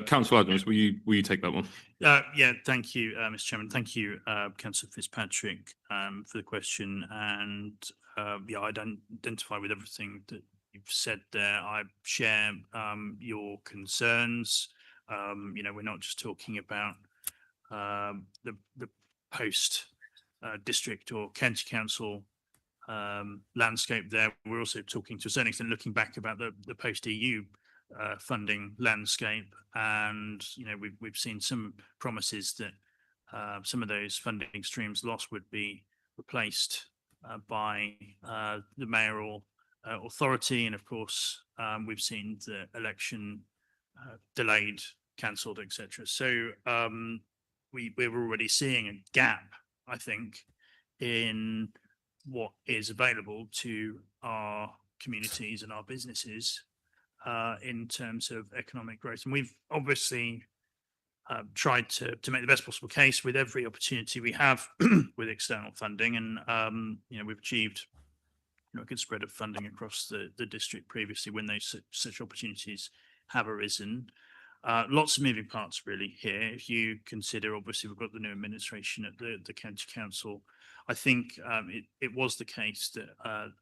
Councillor Adams, will you take that one? Yeah, thank you, Mr. Chairman. Thank you, Councillor Fitzpatrick, for the question. And yeah, I identify with everything that you've said there. I share your concerns. You know, we're not just talking about the post district or county council landscape there. We're also talking to a certain extent looking back about the post EU funding landscape, and you know we've seen some promises that some of those funding streams lost would be replaced by the mayoral authority, and of course we've seen the election delayed, cancelled, etc. So we're already seeing a gap, I think, in what is available to our communities and our businesses in terms of economic growth. And we've obviously tried to make the best possible case with every opportunity we have with external funding, and you know, we've achieved a good spread of funding across the district previously when those such opportunities have arisen. Lots of moving parts really here. If you consider, obviously, we've got the new administration at the county council. I think it was the case that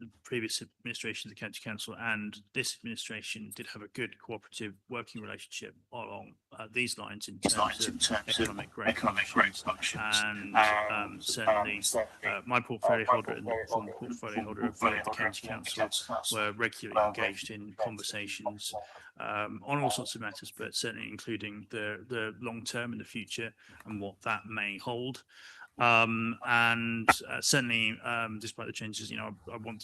the previous administration of the county council and this administration did have a good cooperative working relationship along these lines in terms of economic growth functions. And certainly my portfolio holder and the former portfolio holder of the county council were regularly engaged in conversations on all sorts of matters, but certainly including the long term and the future and what that may hold. And certainly, despite the changes, you know, I want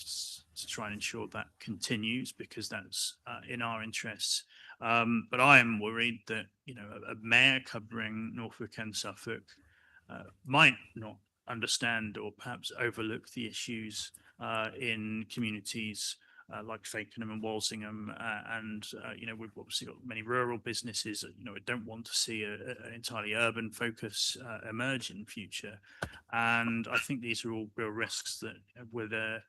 to try and ensure that continues because that's in our interests. But I am worried that, you know, a mayor covering Norfolk and Suffolk might not understand or perhaps overlook the issues in communities like Fakenham and Walsingham, and you know, we've obviously got many rural businesses that, you know, don't want to see an entirely urban focus emerge in the future. And I think these are all real risks that will the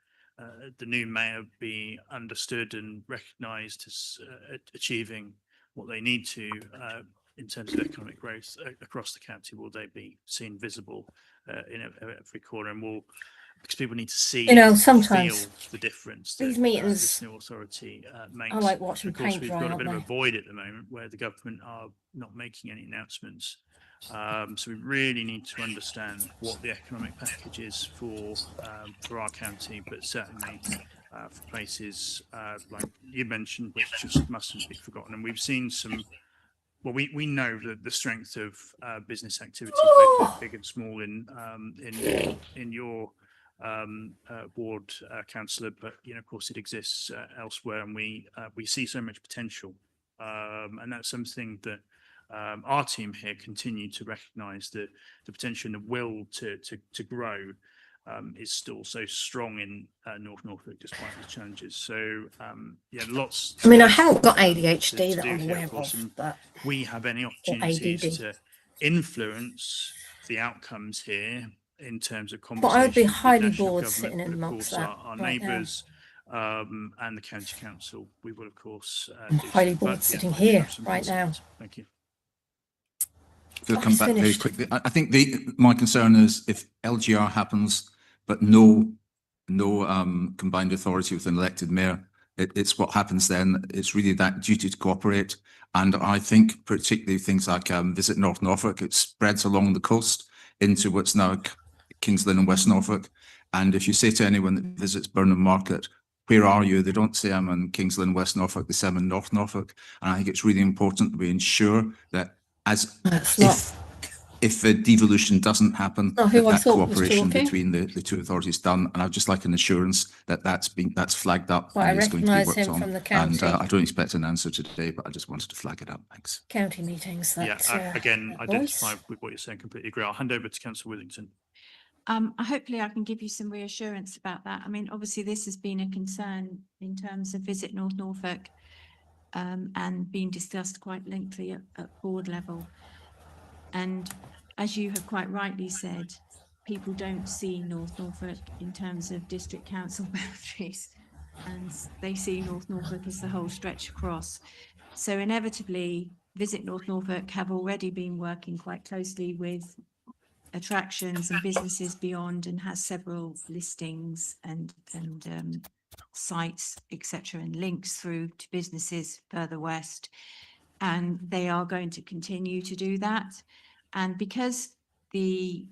new mayor be understood and recognised as achieving what they need to in terms of economic growth across the county. Will they be seen visible in every corner, and will, because people need to see, you know, sometimes feel the difference these that meetings this new authority makes. I like watching of course, paint we've dry, got a aren't bit of a they? void at the moment where the government are not making any announcements. So we really need to understand what the economic package is for our county, but certainly for places like you mentioned, which just mustn't be forgotten. And we've seen some well, we know that the strength of business activity, both big and small, in your ward, councillor, but of course, it exists elsewhere, and we see so much potential, and that's something that our team here continue to recognise, that the potential and the will to grow is still so strong in North Norfolk despite the challenges. So yeah, lots. I mean, I haven't got ADHD that I'm aware of, but we have any opportunities to influence the outcomes here in terms of but I would be conversations with highly national bored government, sitting in but of amongst course that our right now. neighbours and the county council. We will of course I'm do highly so. bored But, yeah, sitting I do here have some right now. concerns. Thank you. We'll Oh, come it's back very finished. quickly. I think my concern is if LGR happens, but no combined authority with an elected mayor, it's what happens then. It's really that duty to cooperate. And I think particularly things like Visit North Norfolk, it spreads along the coast into what's now Kings Lynn and West Norfolk. And if you say to anyone that visits Burnham Market, where are you? They don't say I'm in Kings Lynn, West Norfolk, they say I'm in North Norfolk. And I think it's really important that we ensure that if the devolution doesn't happen, that cooperation between the two authorities done. And I'd just like an assurance that that's flagged up Well, I and is going to be recognise worked him on. from the And county. I don't expect an answer today, but I just wanted to flag it up. Thanks. County meetings. That, Again, voice. identify with what you're saying, completely agree. I'll hand over to Councillor Withington. Hopefully I can give you some reassurance about that. I mean, obviously this has been a concern in terms of Visit North Norfolk and being discussed quite lengthily at board level. And as you have quite rightly said, people don't see North Norfolk in terms of district council boundaries, and they see North Norfolk as the whole stretch across. So inevitably, Visit North Norfolk have already been working quite closely with attractions and businesses beyond, and has several listings and sites, etc., and links through to businesses further west. And they are going to continue to do that. And because the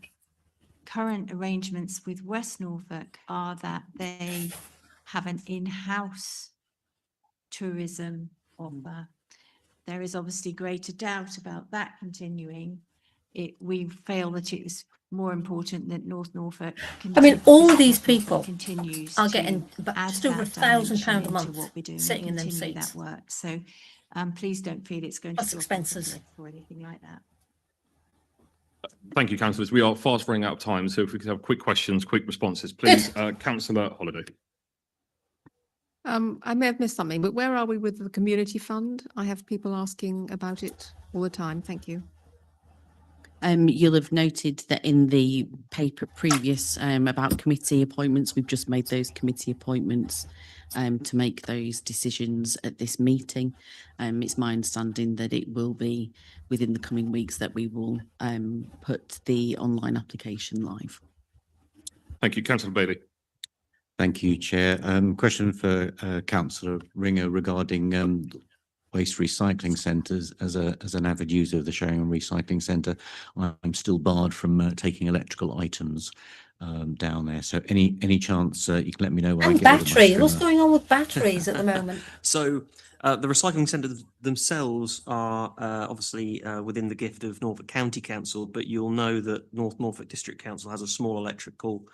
current arrangements with West Norfolk are that they have an in-house tourism offer, there is obviously greater doubt about that continuing. We feel that it is more important that North Norfolk. I mean, all these people continues are to getting add just over that £1,000 a dimension month into what we're doing, sitting in them continue seats. that work. So please don't feel it's going Plus to drop off the expenses. cliff or anything like that. Thank you, councillors. We are fast running out of time, so if we could have quick questions, quick responses, please. Councillor Holiday. I may have missed something, but where are we with the community fund? I have people asking about it all the time. Thank you. You'll have noted that in the paper previous about committee appointments, we've just made those committee appointments to make those decisions at this meeting. It's my understanding that it will be within the coming weeks that we will put the online application live. Thank you, Councillor Bailey. Thank you, Chair. Question for Councillor Ringer regarding waste recycling centres. As an avid user of the Sharing and Recycling Centre, I'm still barred from taking electrical items down there. So any chance you can let me know where I And get rid of my batteries. What's strimmer? going on with batteries at the moment? So the recycling centres themselves are obviously within the gift of Norfolk County Council, but you'll know that Norfolk District Council has a small electrical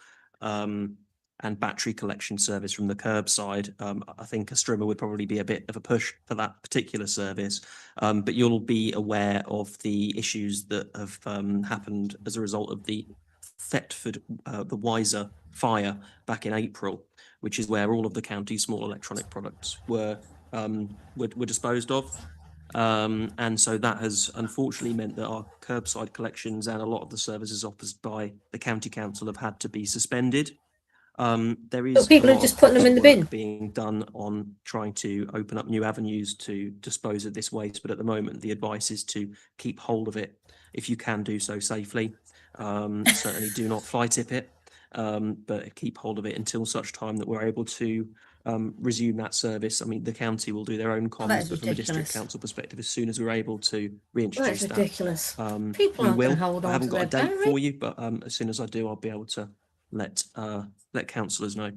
and battery collection service from the curbside. I think a strimmer would probably be a bit of a push for that particular service, but you'll be aware of the issues that have happened as a result of the Thetford, the Wiser fire back in April, which is where all of the county's small electronic products were disposed of. And so that has unfortunately meant that our curbside collections and a lot of the services offered by the county council have had to be suspended. There is people are just putting them in the bin. Being done on trying to open up new avenues to dispose of this waste, but at the moment the advice is to keep hold of it if you can do so safely. Certainly do not fly tip it, but keep hold of it until such time that we're able to resume that service. I mean, the county will do their own comms, but from a district council perspective, as soon as we're able to reintroduce That's ridiculous. that, People we aren't will. going to hold I on haven't to got a their date battery. for you, but as soon as I do, I'll be able to let councillors know.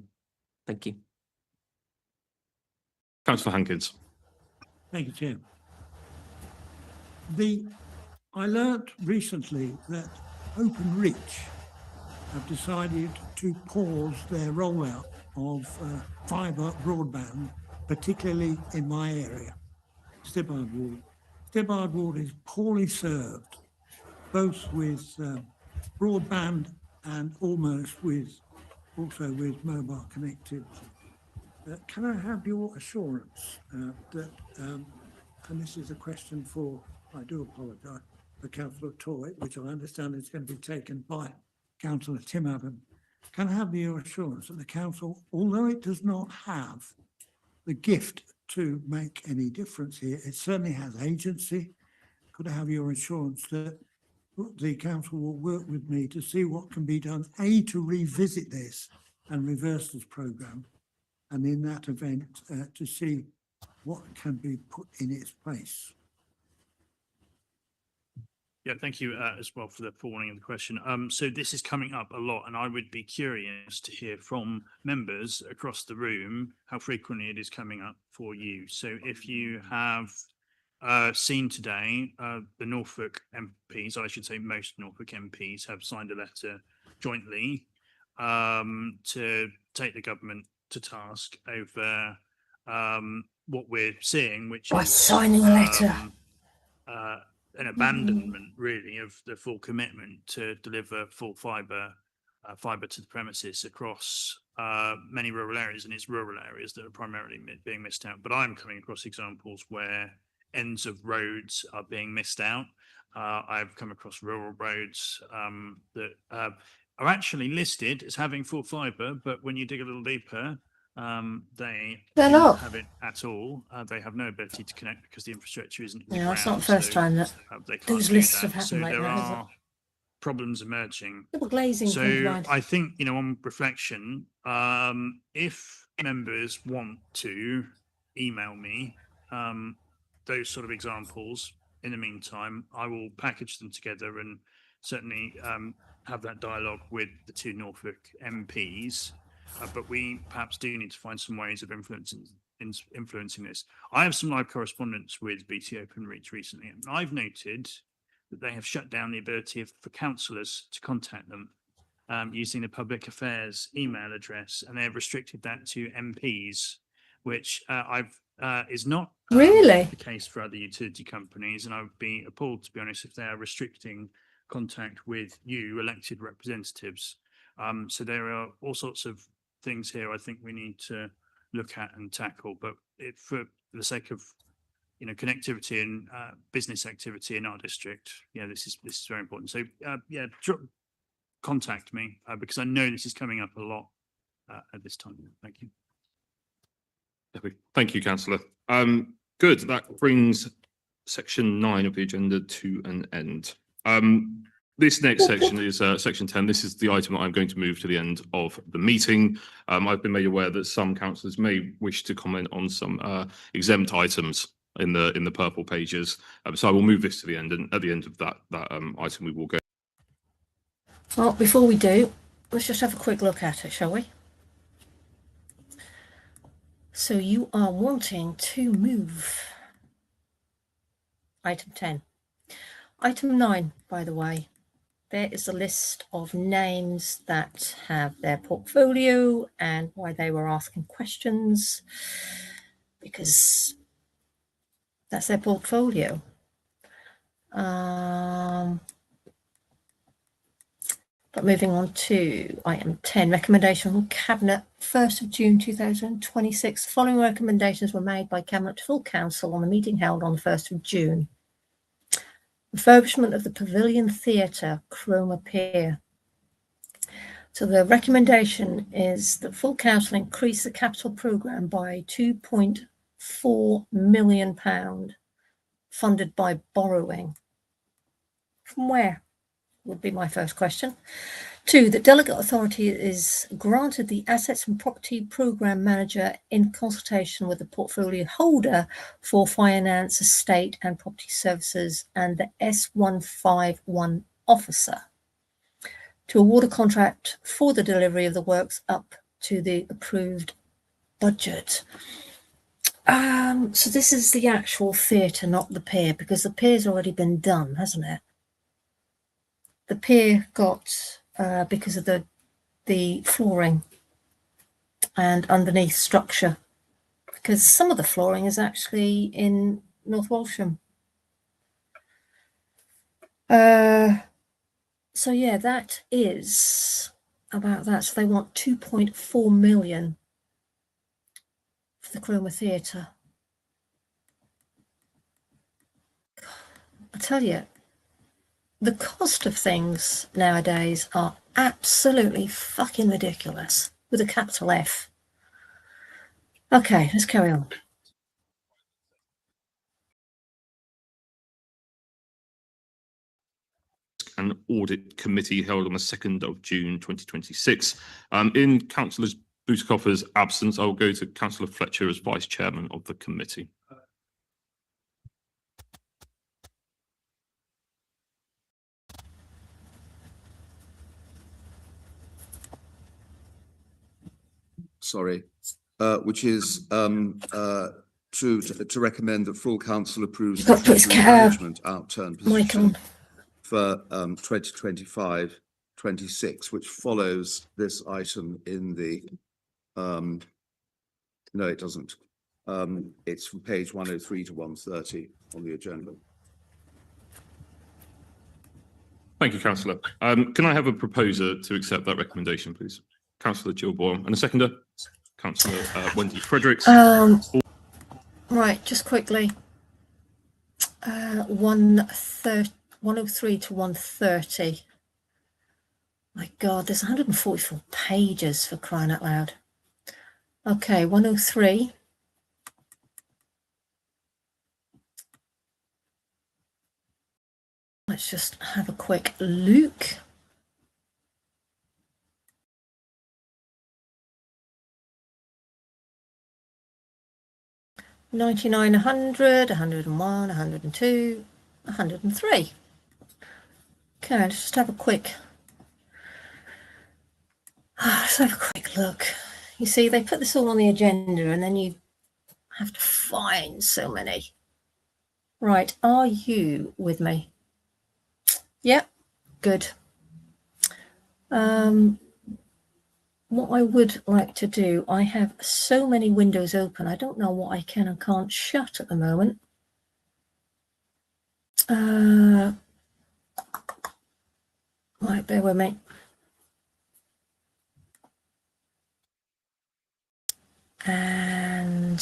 Thank you. Councillor Hankins. Thank you, Chair. I learnt recently that Openreach have decided to pause their rollout of fibre broadband, particularly in my area, Stibbard Ward. Stibbard Ward is poorly served, both with broadband and also with mobile connectivity. Can I have your assurance that, and this is a question for, I do apologise, for Councillor Toy, which I understand is going to be taken by Councillor Tim Adam. Can I have your assurance that the council, although it does not have the gift to make any difference here, it certainly has agency? Could I have your assurance that the council will work with me to see what can be done, A, to revisit this and reverse this programme, and in that event, to see what can be put in its place? Yeah, thank you as well for the forewarning of the question. So this is coming up a lot, and I would be curious to hear from members across the room how frequently it is coming up for you. So if you have seen today, the Norfolk MPs, I should say most Norfolk MPs, have signed a letter jointly to take the government to task over what we're seeing, which By is signing a letter. An abandonment, really, of the full commitment to deliver full fibre to the premises across many rural areas, and it's rural areas that are primarily being missed out. But I'm coming across examples where ends of roads are being missed out. I've come across rural roads that are actually listed as having full fibre, but when you dig a little deeper, they They're do not not. have it at all. They have no ability to connect because the infrastructure isn't. Yeah, it's not the first time that they can't those do lists that. have happened So like there that, has it? are problems emerging. Little glazing So combined. I think, on reflection, if members want to email me those sort of examples, in the meantime, I will package them together and certainly have that dialogue with the two Norfolk MPs. But we perhaps do need to find some ways of influencing this. I have some live correspondence with BT Openreach recently, and I've noted that they have shut down the ability for councillors to contact them using the public affairs email address, and they have restricted that to MPs, which is not Really the case for other utility companies. And I would be appalled, to be honest, if they are restricting contact with you, elected representatives. So there are all sorts of things here I think we need to look at and tackle, but for the sake of connectivity and business activity in our district, this is very important. So contact me because I know this is coming up a lot at this time. Thank you. Thank you, Councillor. Good. That brings section 9 of the agenda to an end. This next section is section 10. This is the item that I'm going to move to the end of the meeting. I've been made aware that some councillors may wish to comment on some exempt items in the purple pages. So I will move this to the end, and at the end of that item, we will go. Well, before we do, let's just have a quick look at it, shall we? So you are wanting to move item 10. Item 9, by the way, there is a list of names that have their portfolio and why they were asking questions, because that's their portfolio. But moving on to item 10, recommendation from Cabinet, 1st of June 2026. Following recommendations were made by Cabinet to full council on the meeting held on the 1st of June. Refurbishment of the Pavilion Theatre, Cromer Pier. So the recommendation is that full council increase the capital programme by £2.4 million, funded by borrowing. From where? Would be my first question. 2, that delegate authority is granted the Assets and Property Programme Manager in consultation with the portfolio holder for finance, estate and property services and the S151 officer to award a contract for the delivery of the works up to the approved budget. So this is the actual theatre, not the pier, because the pier's already been done, hasn't it? The pier got, because of the flooring and underneath structure, because some of the flooring is actually in North Walsham. So yeah, that is about that. So they want 2.4 million for the Cromer Theatre. I tell you, the cost of things nowadays are absolutely fucking ridiculous, with a capital F. Okay, let's carry on. An audit committee held on the 2nd of June 2026. In Councillor Bootkoffer's absence, I will go to Councillor Fletcher as Vice Chairman of the committee. Sorry, which is to recommend that full council approves the treasury management outturn position for 2025-26, which follows this item in the no, it doesn't. It's from page 103 to 130 on the agenda. Thank you, Councillor. Can I have a proposer to accept that recommendation, please? Councillor Jill Boyle, and a seconder, Councillor Wendy Fredericks. Right, just quickly. 103 to 130. My God, there's 144 pages, for crying out loud. Okay, 103. Let's just have a quick look. $99, 100, 101, 102, 103. Okay, let's just have a quick. Let's have a quick look. You see, they put this all on the agenda, and then you have to find so many. Right, are you with me? Yep, good. What I would like to do, I have so many windows open, I don't know what I can and can't shut at the moment. Right, bear with me. And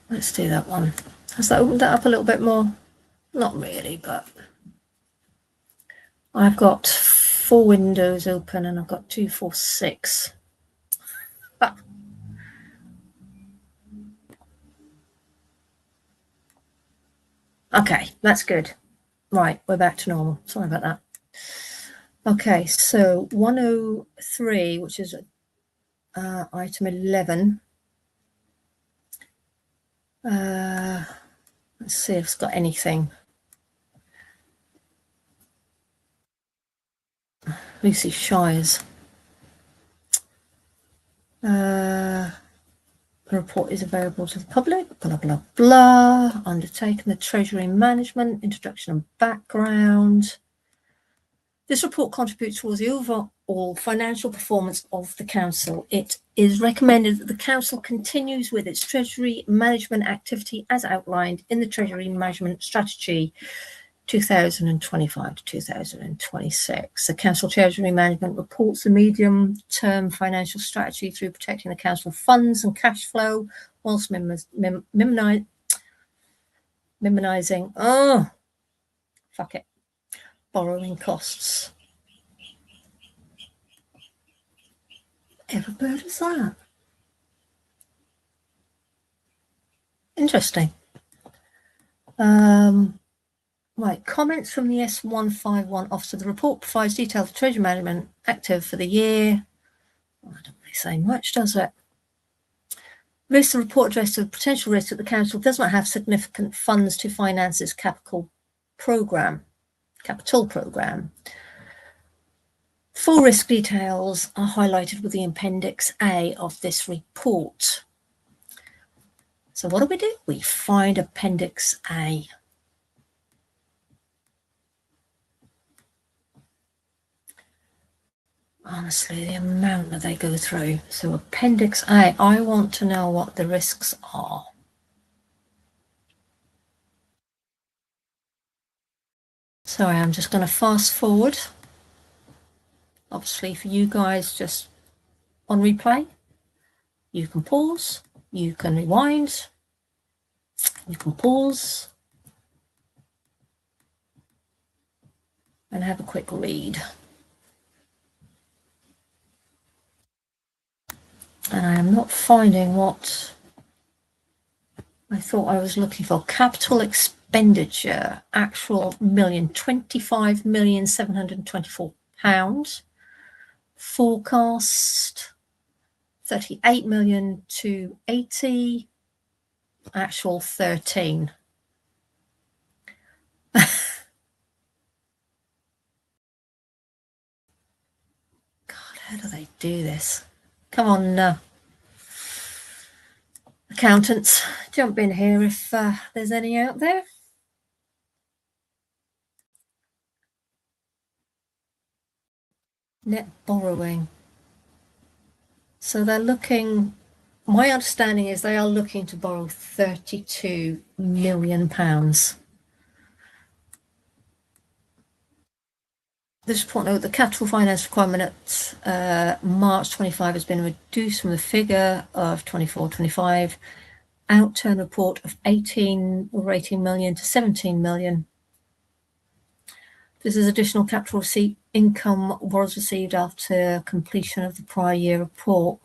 let's do that one. Has that opened that up a little bit more? Not really, but I've got 4 windows open and I've got 2, 4, 6. Ah. Okay, that's good. Right, we're back to normal. Sorry about that. Okay, so 103, which is item 11. Let's see if it's got anything. Lucy Shires. The report is available to the public, blah, blah, blah. Undertaken the treasury management, introduction and background. This report contributes towards the overall financial performance of the council. It is recommended that the council continues with its treasury management activity as outlined in the treasury management strategy 2025 to 2026. The council treasury management reports the medium-term financial strategy through protecting the council funds and cash flow whilst minimizing borrowing costs. Whatever bird is that? Interesting. Right, comments from the S151 officer. The report provides details of treasury management active for the year. Oh, I don't really say much, does it? Lists the report addressed to the potential risk that the council does not have significant funds to finance its capital program. Full risk details are highlighted with the Appendix A of this report. So what do? We find Appendix A. Honestly, the amount that they go through. So Appendix A, I want to know what the risks are. Sorry, I'm just going to fast forward. Obviously, for you guys just on replay, you can pause, you can rewind, you can pause, and have a quick read. And I am not finding what I thought I was looking for. Capital expenditure, actual million, £25,724. Forecast, 38 million to 80, actual 13. God, how do they do this? Come on, accountants, jump in here if there's any out there. Net borrowing. So they're looking, my understanding is they are looking to borrow £32 million. This report note, the capital finance requirement at March 25 has been reduced from the figure of 24-25. Outturn report of 18 million to 17 million. This is additional capital receipt income was received after completion of the prior year report.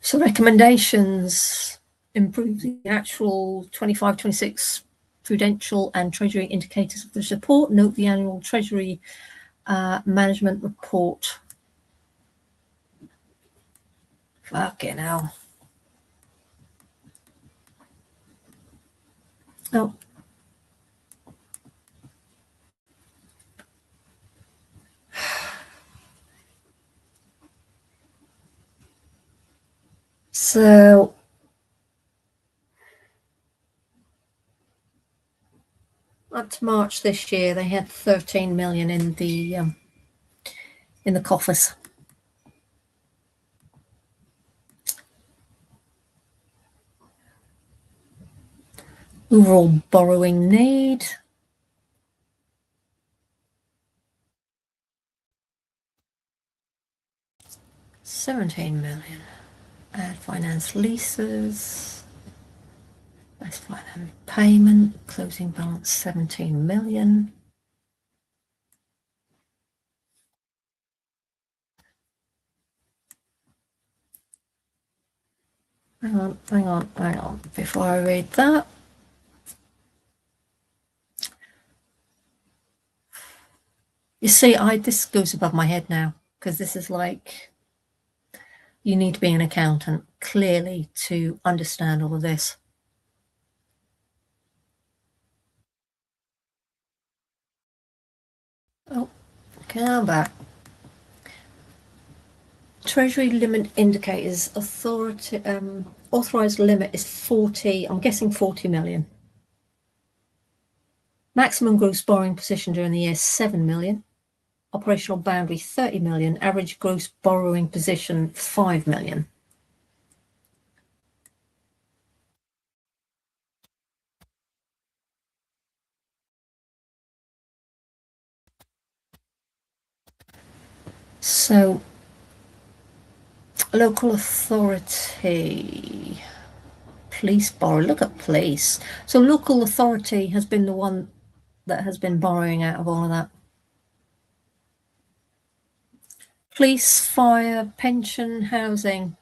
So recommendations: improve the actual 25-26 prudential and treasury indicators of this report. Note the annual treasury management report. Fucking hell. Oh. So up to March this year, they had 13 million in the coffers. Overall borrowing need. £17 million. Add finance leases. Best finance payment. Closing balance 17 million. Hang on. Before I read that. You see, this goes above my head now, because this is like, you need to be an accountant clearly to understand all of this. Oh, come back. Treasury limit indicators, authorised limit is 40, I'm guessing 40 million. Maximum gross borrowing position during the year, 7 million. Operational boundary, 30 million. Average gross borrowing position, 5 million. So, local authority, police borrow, look at police. So local authority has been the one that has been borrowing out of all of that. Police, fire, pension, housing.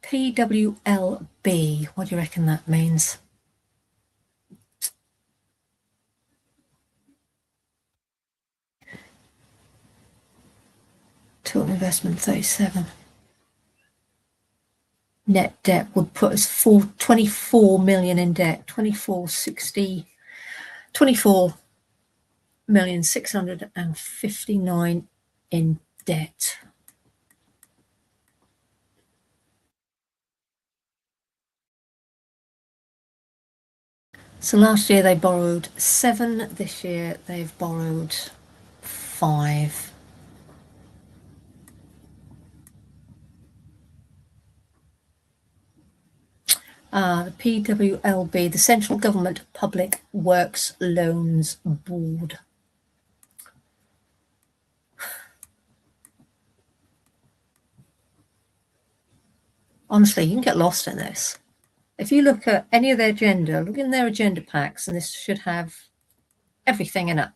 PWLB, what do you reckon that means? Total investment 37. Net debt would put us 24 million in debt, 2460, 24 £5,659,000 in debt. So last year they borrowed 7, this year they've borrowed 5. The PWLB, the Central Government Public Works Loans Board. Honestly, you can get lost in this. If you look at any of their agenda, look in their agenda packs, and this should have everything in it,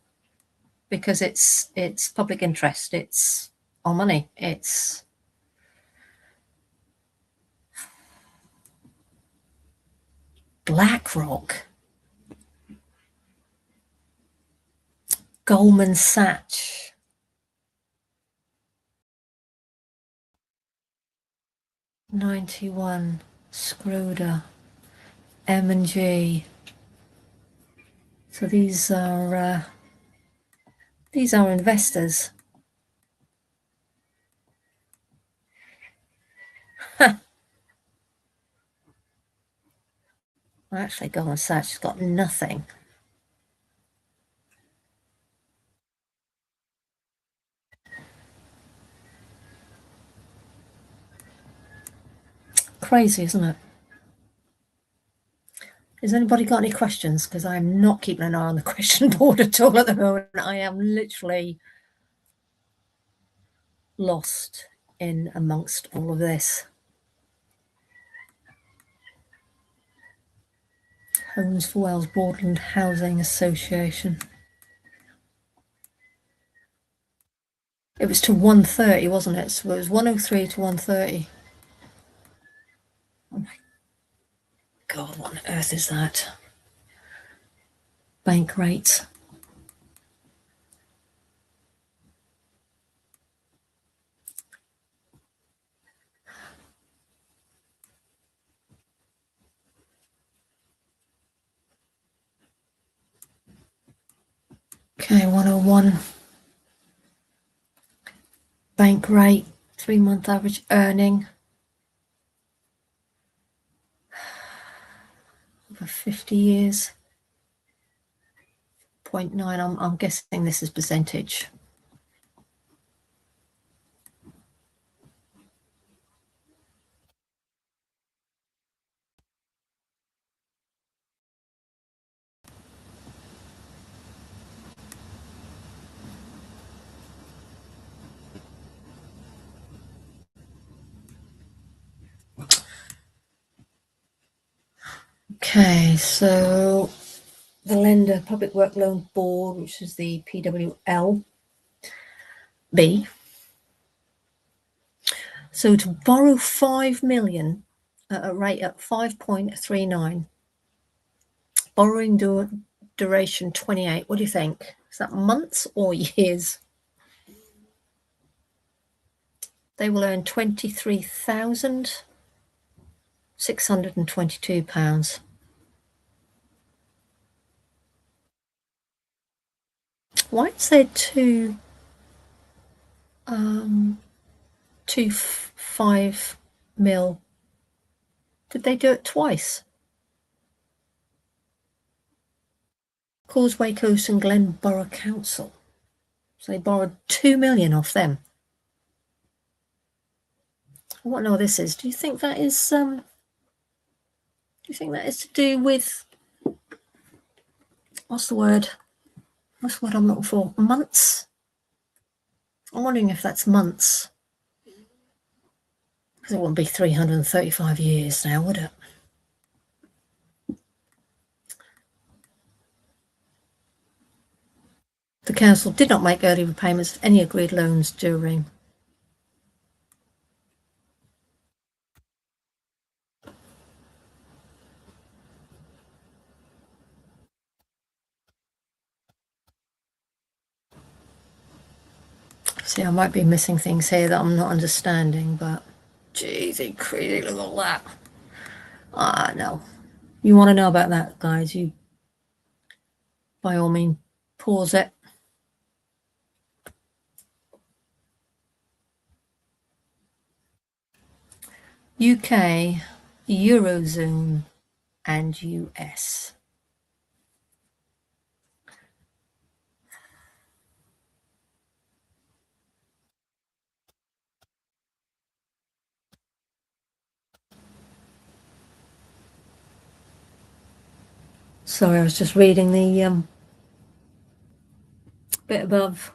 because it's public interest, it's our money, it's BlackRock, Goldman Sachs, '91, Scrutiny, M&G. So these are investors. Actually, Goldman Sachs has got nothing. Crazy, isn't it? Has anybody got any questions? Because I'm not keeping an eye on the question board at all at the moment. I am literally lost in amongst all of this. Homes for Wales Broadland Housing Association. It was to 130, wasn't it? So it was 103 to 130. Oh my God, what on earth is that? Bank rates. Okay, 101. Bank rate, 3-month average earning. Over 50 years. 0.9, I'm guessing this is percentage. Okay, so the Lender Public Work Loan Board, which is the PWLB. So to borrow 5 million at a rate at 5.39, borrowing duration 28. What do you think? Is that months or years? They will earn £23,622. Why is there two 5 mil? Did they do it twice? Causeway Coast and Glen Borough Council. So they borrowed 2 million off them. I want to know what this is. Do you think that is to do with, what's the word I'm looking for? Months? I'm wondering if that's months. Because it wouldn't be 335 years now, would it? The council did not make early repayments of any agreed loans during. See, I might be missing things here that I'm not understanding, but geez, crazy, look at all that. No. You want to know about that, guys, you by all means pause it, UK, Eurozone and US. Sorry, I was just reading the bit above.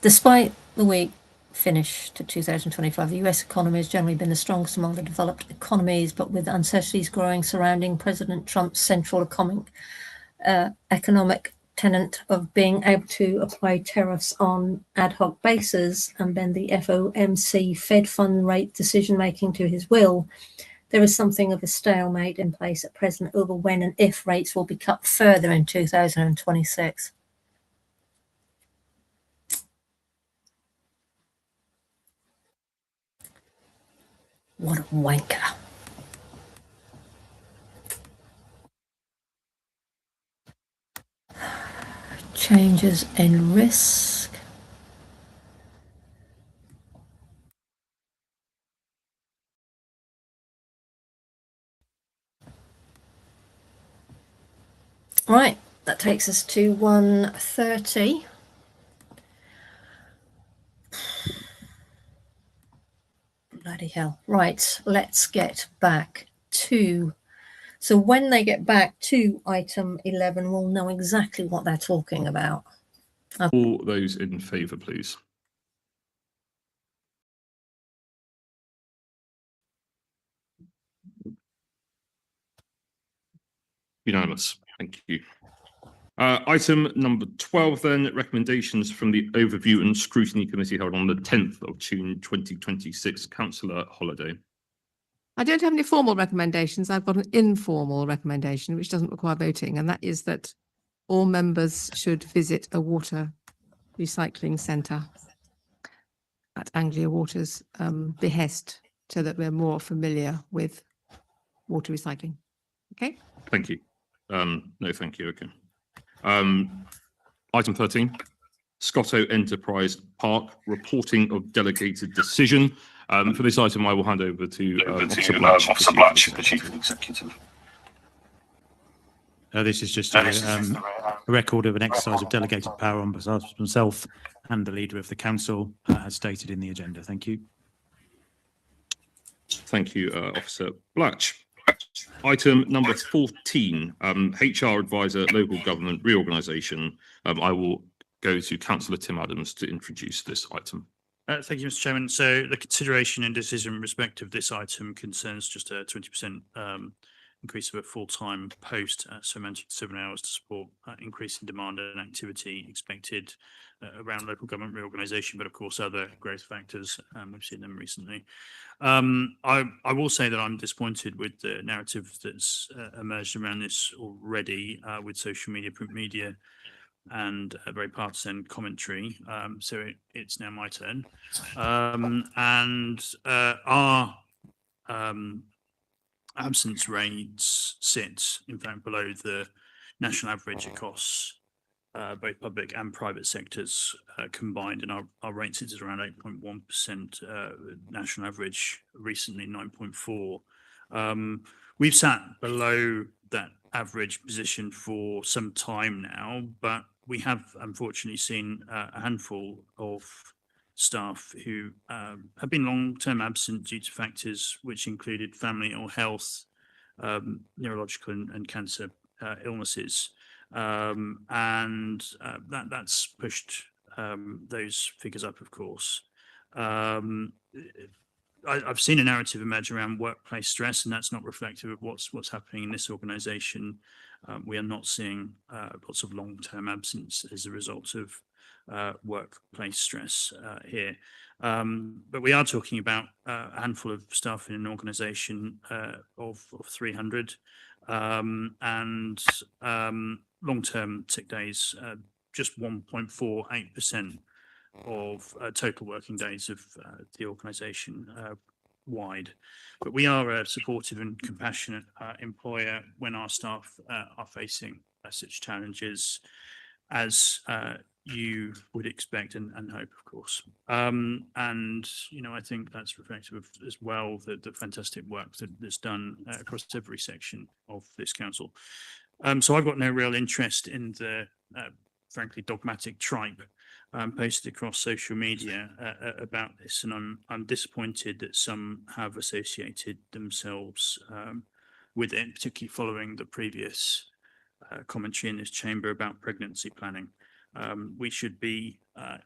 Despite the weak finish to 2025, the US economy has generally been the strongest among the developed economies, but with uncertainties growing surrounding President Trump's central economic tenet of being able to apply tariffs on ad hoc basis and bend the FOMC Fed fund rate decision-making to his will, there is something of a stalemate in place at present over when and if rates will be cut further in 2026. What a wanker. Changes in risk. Right, that takes us to 1:30. Bloody hell. Right, let's get back to... So when they get back to item 11, we'll know exactly what they're talking about. All those in favour, please. Unanimous. Thank you. Item number 12 then, recommendations from the Overview and Scrutiny Committee held on the 10th of June 2026. Councillor Holliday. I don't have any formal recommendations. I've got an informal recommendation which doesn't require voting, and that is that all members should visit a water recycling centre at Anglia Water's behest, so that we're more familiar with water recycling. Okay? Thank you. No, thank you. Okay. Item 13, Scottow Enterprise Park, reporting of delegated decision. For this item, I will hand over to Officer Blatch, the Chief Executive. This is just a record of an exercise of delegated power on behalf of myself and the Leader of the Council, as stated in the agenda. Thank you. Thank you, Officer Blatch. Item number 14, HR Advisor, Local Government Reorganisation. I will go to Councillor Tim Adams to introduce this item. Thank you, Mr. Chairman. So the consideration and decision in respect of this item concerns just a 20% increase of a full-time post, so amounting to 7 hours to support increase in demand and activity expected around local government reorganisation, but of course other growth factors. We've seen them recently. I will say that I'm disappointed with the narrative that's emerged around this already, with social media, print media, and a very partisan commentary. So it's now my turn. Our absence rates sit, in fact, below the national average across both public and private sectors combined, and our rate sits at around 8.1%, national average recently 9.4%. We've sat below that average position for some time now, but we have unfortunately seen a handful of staff who have been long-term absent due to factors which included family or health, neurological and cancer illnesses. That's pushed those figures up, of course. I've seen a narrative emerge around workplace stress, and that's not reflective of what's happening in this organisation. We are not seeing lots of long-term absence as a result of workplace stress here. But we are talking about a handful of staff in an organisation of 300, and long-term sick days, just 1.48% of total working days of the organisation. wide. But we are a supportive and compassionate employer when our staff are facing such challenges as you would expect and hope, of course. And, you know, I think that's reflective of as well the fantastic work that's done across every section of this council. So I've got no real interest in the, frankly, dogmatic tripe posted across social media about this, and I'm disappointed that some have associated themselves with it, particularly following the previous commentary in this chamber about pregnancy planning. We should be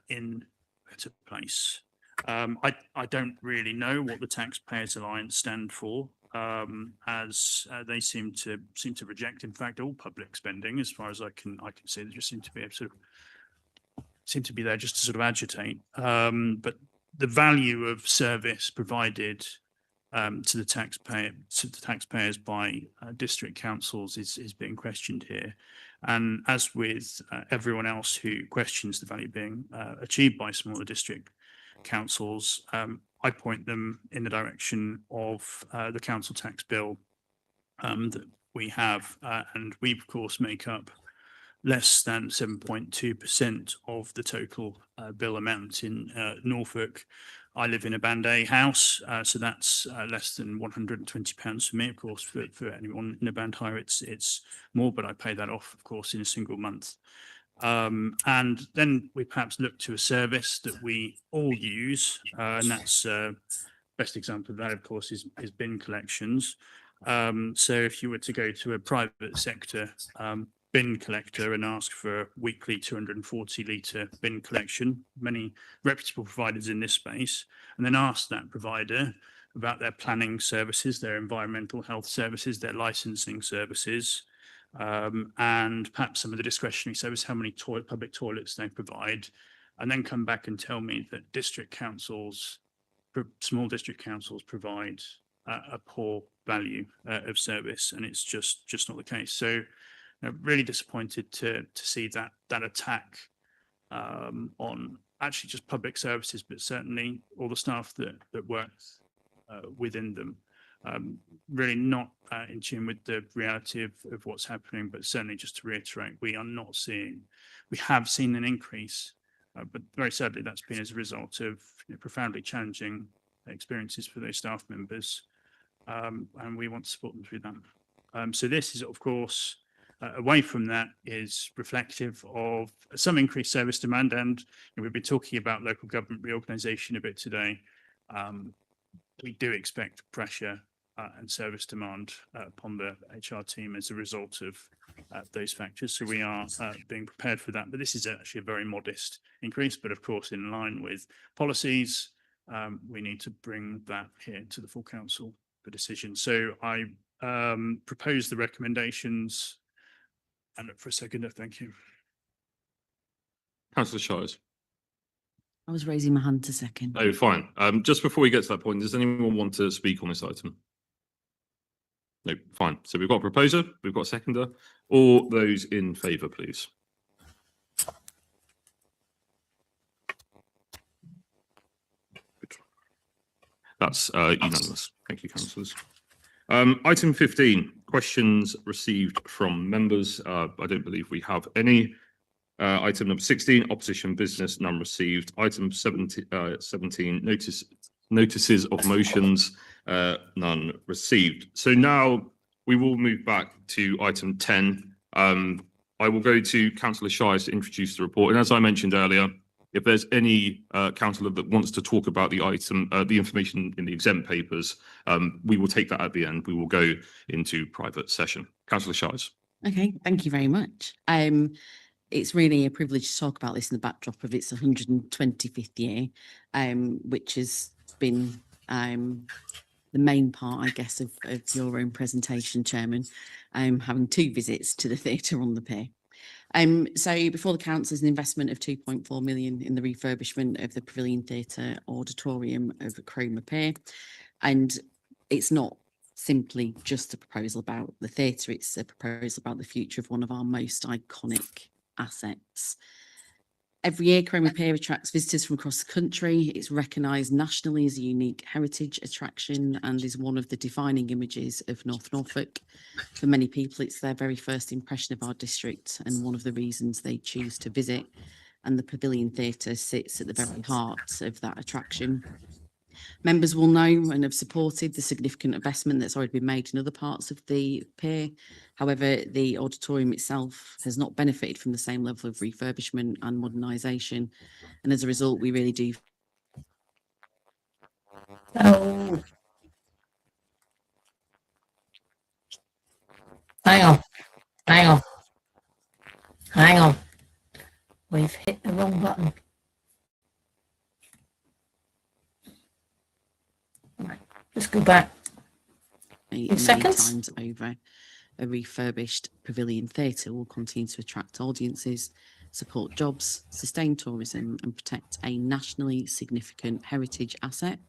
in a better place. I don't really know what the Taxpayers Alliance stand for, as they seem to reject, in fact, all public spending, as far as I can see. They just seem to be there just to sort of agitate. But the value of service provided to the taxpayers by district councils is being questioned here. And as with everyone else who questions the value being achieved by smaller district councils, I point them in the direction of the council tax bill that we have, and we of course make up less than 7.2% of the total bill amount in Norfolk. I live in a Band A house, so that's less than £120 for me. Of course, for anyone in a band higher, it's more, but I pay that off, of course, in a single month. And then we perhaps look to a service that we all use, and that's best example of that, of course, is bin collections. So if you were to go to a private sector bin collector and ask for a weekly 240-litre bin collection, many reputable providers in this space, and then ask that provider about their planning services, their environmental health services, their licensing services, and perhaps some of the discretionary service, how many public toilets they provide, and then come back and tell me that district councils, small district councils, provide a poor value of service, and it's just not the case. So really disappointed to see that attack on actually just public services, but certainly all the staff that work within them. Really not in tune with the reality of what's happening, but certainly just to reiterate, we have seen an increase, but very sadly that's been as a result of profoundly challenging experiences for those staff members, and we want to support them through that. So this is, of course, away from that, is reflective of some increased service demand, and we've been talking about local government reorganisation a bit today. We do expect pressure and service demand upon the HR team as a result of those factors. So we are being prepared for that. But this is actually a very modest increase. But of course, in line with policies, we need to bring that here to the full council for decision. So I propose the recommendations and look for a seconder. Thank you. Councillor Shires. I was raising my hand to second. Oh, fine. Just before we get to that point, does anyone want to speak on this item? No, fine. So we've got a proposer, we've got a seconder. All those in favour, please. Good. That's unanimous. Thank you, councillors. Item 15, questions received from members. I don't believe we have any. Item number 16, opposition business, none received. Item 17, notices of motions, none received. So now we will move back to item 10. I will go to Councillor Shires to introduce the report. And as I mentioned earlier, if there's any councillor that wants to talk about the item, the information in the exempt papers, we will take that at the end. We will go into private session. Councillor Shires. Okay, thank you very much. It's really a privilege to talk about this in the backdrop of its 125th year, which has been the main part, I guess, of your own presentation, Chairman, having 2 visits to the theatre on the pier. So before the council is an investment of 2.4 million in the refurbishment of the Pavilion Theatre auditorium over Cromer Pier. And it's not simply just a proposal about the theatre, it's a proposal about the future of one of our most iconic assets. Every year, Cromer Pier attracts visitors from across the country. It's recognised nationally as a unique heritage attraction and is one of the defining images of North Norfolk. For many people, it's their very first impression of our district and one of the reasons they choose to visit. And the Pavilion Theatre sits at the very heart of that attraction. Members will know and have supported the significant investment that's already been made in other parts of the pier. However, the auditorium itself has not benefited from the same level of refurbishment and modernisation. And as a result, we really do. Oh. Hang on. Hang on. Hang on. We've hit the wrong button. Right. Let's go back. Many seconds. times over, a refurbished Pavilion Theatre will continue to attract audiences, support jobs, sustain tourism and protect a nationally significant heritage asset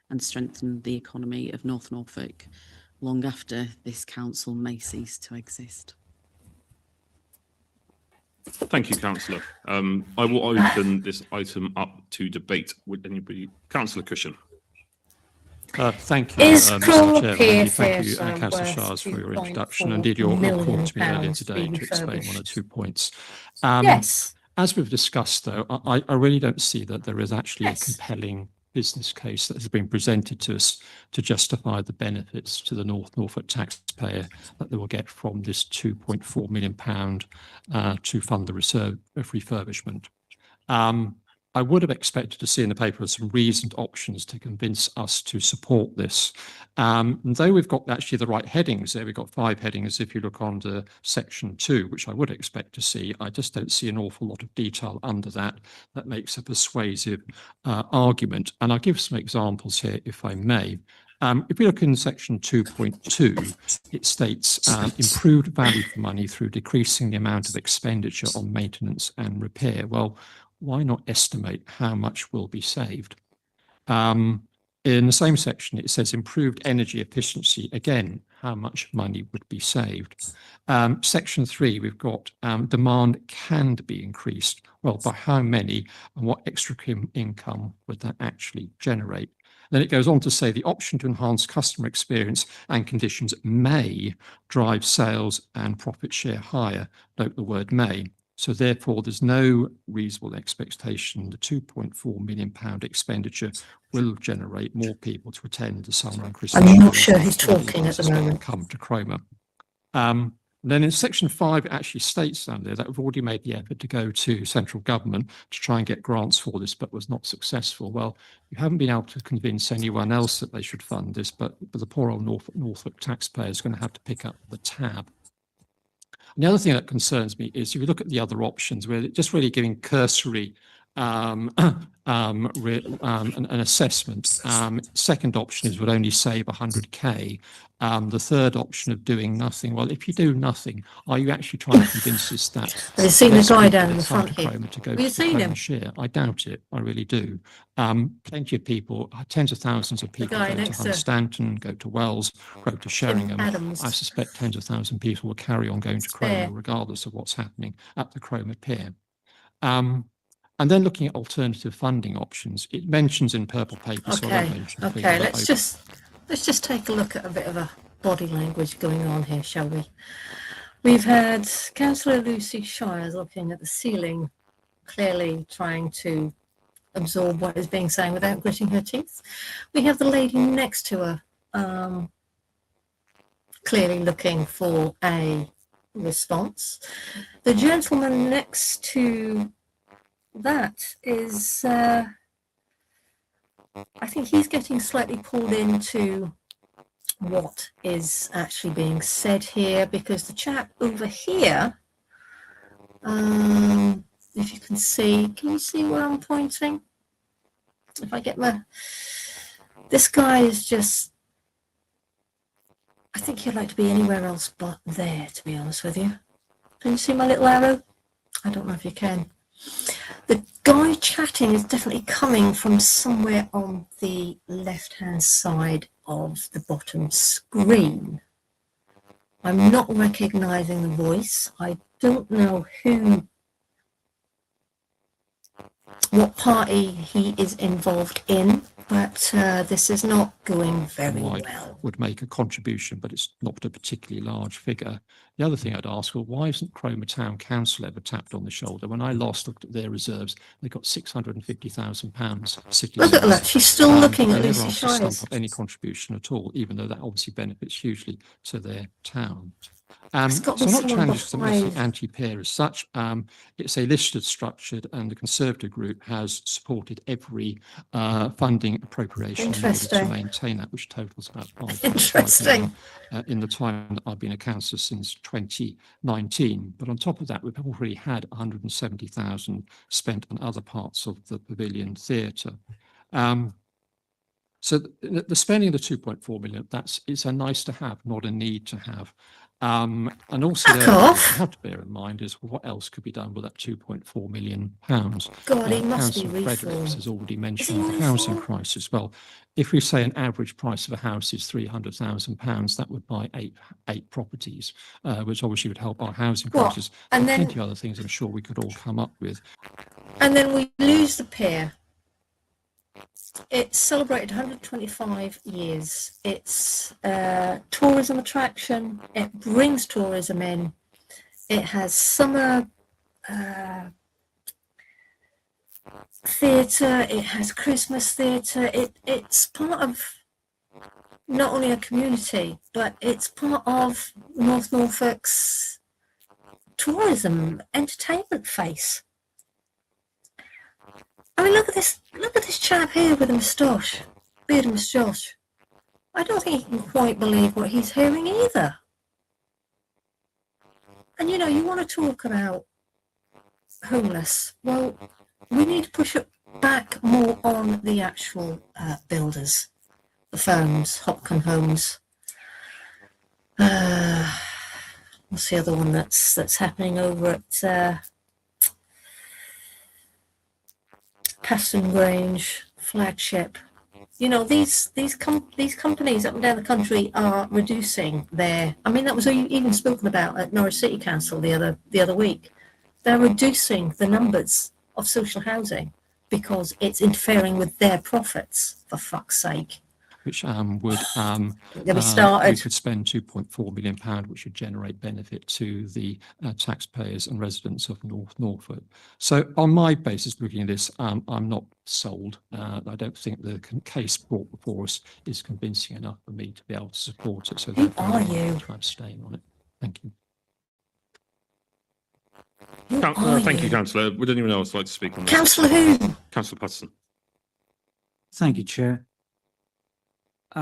and strengthen the economy of North Norfolk long after this council may cease to exist. Thank you, Councillor. I will open this item up to debate. Would anybody? Councillor Cushion. Thank you, Is Mr. Cllr Chairman. Pier Indeed, thank you, Theatre Councillor worth Shires, for your introduction. 2.4 Indeed, your million call to me earlier pounds today being to explain one or refurbished? two points. Yes. As we've discussed, though, I really don't see that there is actually Yes. a compelling business case that has been presented to us to justify the benefits to the North Norfolk taxpayer that they will get from this £2.4 million to fund the refurbishment. I would have expected to see in the paper some reasoned options to convince us to support this. And though we've got actually the right headings there, we've got 5 headings. If you look under section 2, which I would expect to see, I just don't see an awful lot of detail under that that makes a persuasive argument. And I'll give some examples here, if I may. If we look in section 2.2, it states improved value for money through decreasing the amount of expenditure on maintenance and repair. Well, why not estimate how much will be saved? In the same section, it says improved energy efficiency. Again, how much money would be saved? Section 3, we've got demand can be increased. Well, by how many and what extra income would that actually generate? Then it goes on to say the option to enhance customer experience and conditions may drive sales and profit share higher. Note the word may. So therefore, there's no reasonable expectation the £2.4 million expenditure will generate more people to attend the summer and Christmas. I'm not sure who's talking at the moment. Come to Cromer. Then in section 5, it actually states down there that we've already made the effort to go to central government to try and get grants for this, but was not successful. Well, you haven't been able to convince anyone else that they should fund this, but the poor old Norfolk taxpayer is going to have to pick up the tab. And the other thing that concerns me is if you look at the other options, we're just really giving cursory an assessment. Second option is would only save 100k. The third option of doing nothing. Well, if you do nothing, are you actually trying to convince us that? Have you seen the guy down in the front here? Have you seen him? Share? I doubt it. I really do. Plenty of people, tens of thousands of people go to Hunstanton, go to Wells, go to Sheringham. Adams. I suspect tens of thousands of people will carry on going to Cromer regardless of what's happening at the Cromer Pier. And then looking at alternative funding options, it mentions in purple paper. Okay, okay, let's just take a look at a bit of a body language going on here, shall we? We've had Councillor Lucy Shires looking at the ceiling, clearly trying to absorb what is being said without gritting her teeth. We have the lady next to her, clearly looking for a response. The gentleman next to that is, I think he's getting slightly pulled into what is actually being said here, because the chap over here, if you can you see where I'm pointing? If I get this guy is just, I think he'd like to be anywhere else but there, to be honest with you. Can you see my little arrow? I don't know if you can. The guy chatting is definitely coming from somewhere on the left-hand side of the bottom screen. I'm not recognising the voice. I don't know who what party he is involved in, but this is not going very well. Would make a contribution, but it's not a particularly large figure. The other thing I'd ask, well, why isn't Cromer Town Council ever tapped on the shoulder? When I last looked at their reserves, they got £650,000 city. Look at that, she's still looking at they Lucy never asked to stump Shires. up any contribution at all, even though that obviously benefits hugely to their town. It's got So this I'm not one challenging some behind. anti-peer as such. It's a listed, structured, and the Conservative group has supported every funding appropriation needed to Interesting. maintain that, which totals about Interesting. in the time that I've been a councillor since 2019. But on top of that, we've already had 170,000 spent on other parts of the Pavilion Theatre. So the spending of the 2.4 million, it's a nice to have, not a need to have. And also what you have to bear in mind is what else could be done with that 2.4 million pounds. God, he must be Councillor Frederick reformed. has already mentioned the housing crisis. Well, if we say an average price of a house is £300,000, that would buy eight properties, which obviously would help our housing crisis. And then- plenty of other things I'm sure we could all come up with. And then we lose the pier. It's celebrated 125 years. It's a tourism attraction. It brings tourism in. It has summer theatre. It has Christmas theatre. It's part of not only a community, but it's part of North Norfolk's tourism entertainment face. I mean, look at this chap here with a moustache, beard and moustache. I don't think he can quite believe what he's hearing either. And you know, you want to talk about homeless. Well, we need to push it back more on the actual builders, the firms, Hopkins Homes. What's the other one that's happening over at Paston Grange, Flagship? You know, these companies up and down the country are reducing their. I mean, that was even spoken about at Norwich City Council the other week. They're reducing the numbers of social housing because it's interfering with their profits. For fuck's sake. Which would we started. We could spend £2.4 million, which would generate benefit to the taxpayers and residents of North Norfolk. So on my basis, looking at this, I'm not sold. I don't think the case brought before us is convincing enough for me to be able to support it. So Who therefore, are I'm you? going to abstain on it. Thank you. Thank you, Councillor. Would anyone else like to speak on this? Councillor who? Councillor Patterson. Thank you, Chair. I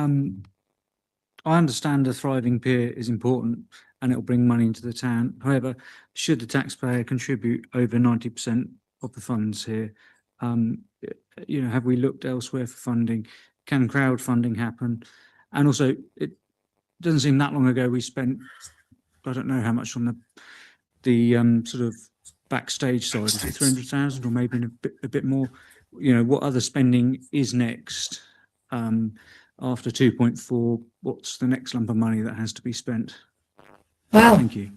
understand a thriving pier is important and it will bring money into the town. However, should the taxpayer contribute over 90% of the funds here, you know, have we looked elsewhere for funding? Can crowdfunding happen? And also, it doesn't seem that long ago we spent, I don't know how much on the sort of backstage side. Is it 300,000 or maybe a bit more? You know, what other spending is next? After 2.4, what's the next lump of money that has to be spent? Wow. Thank you.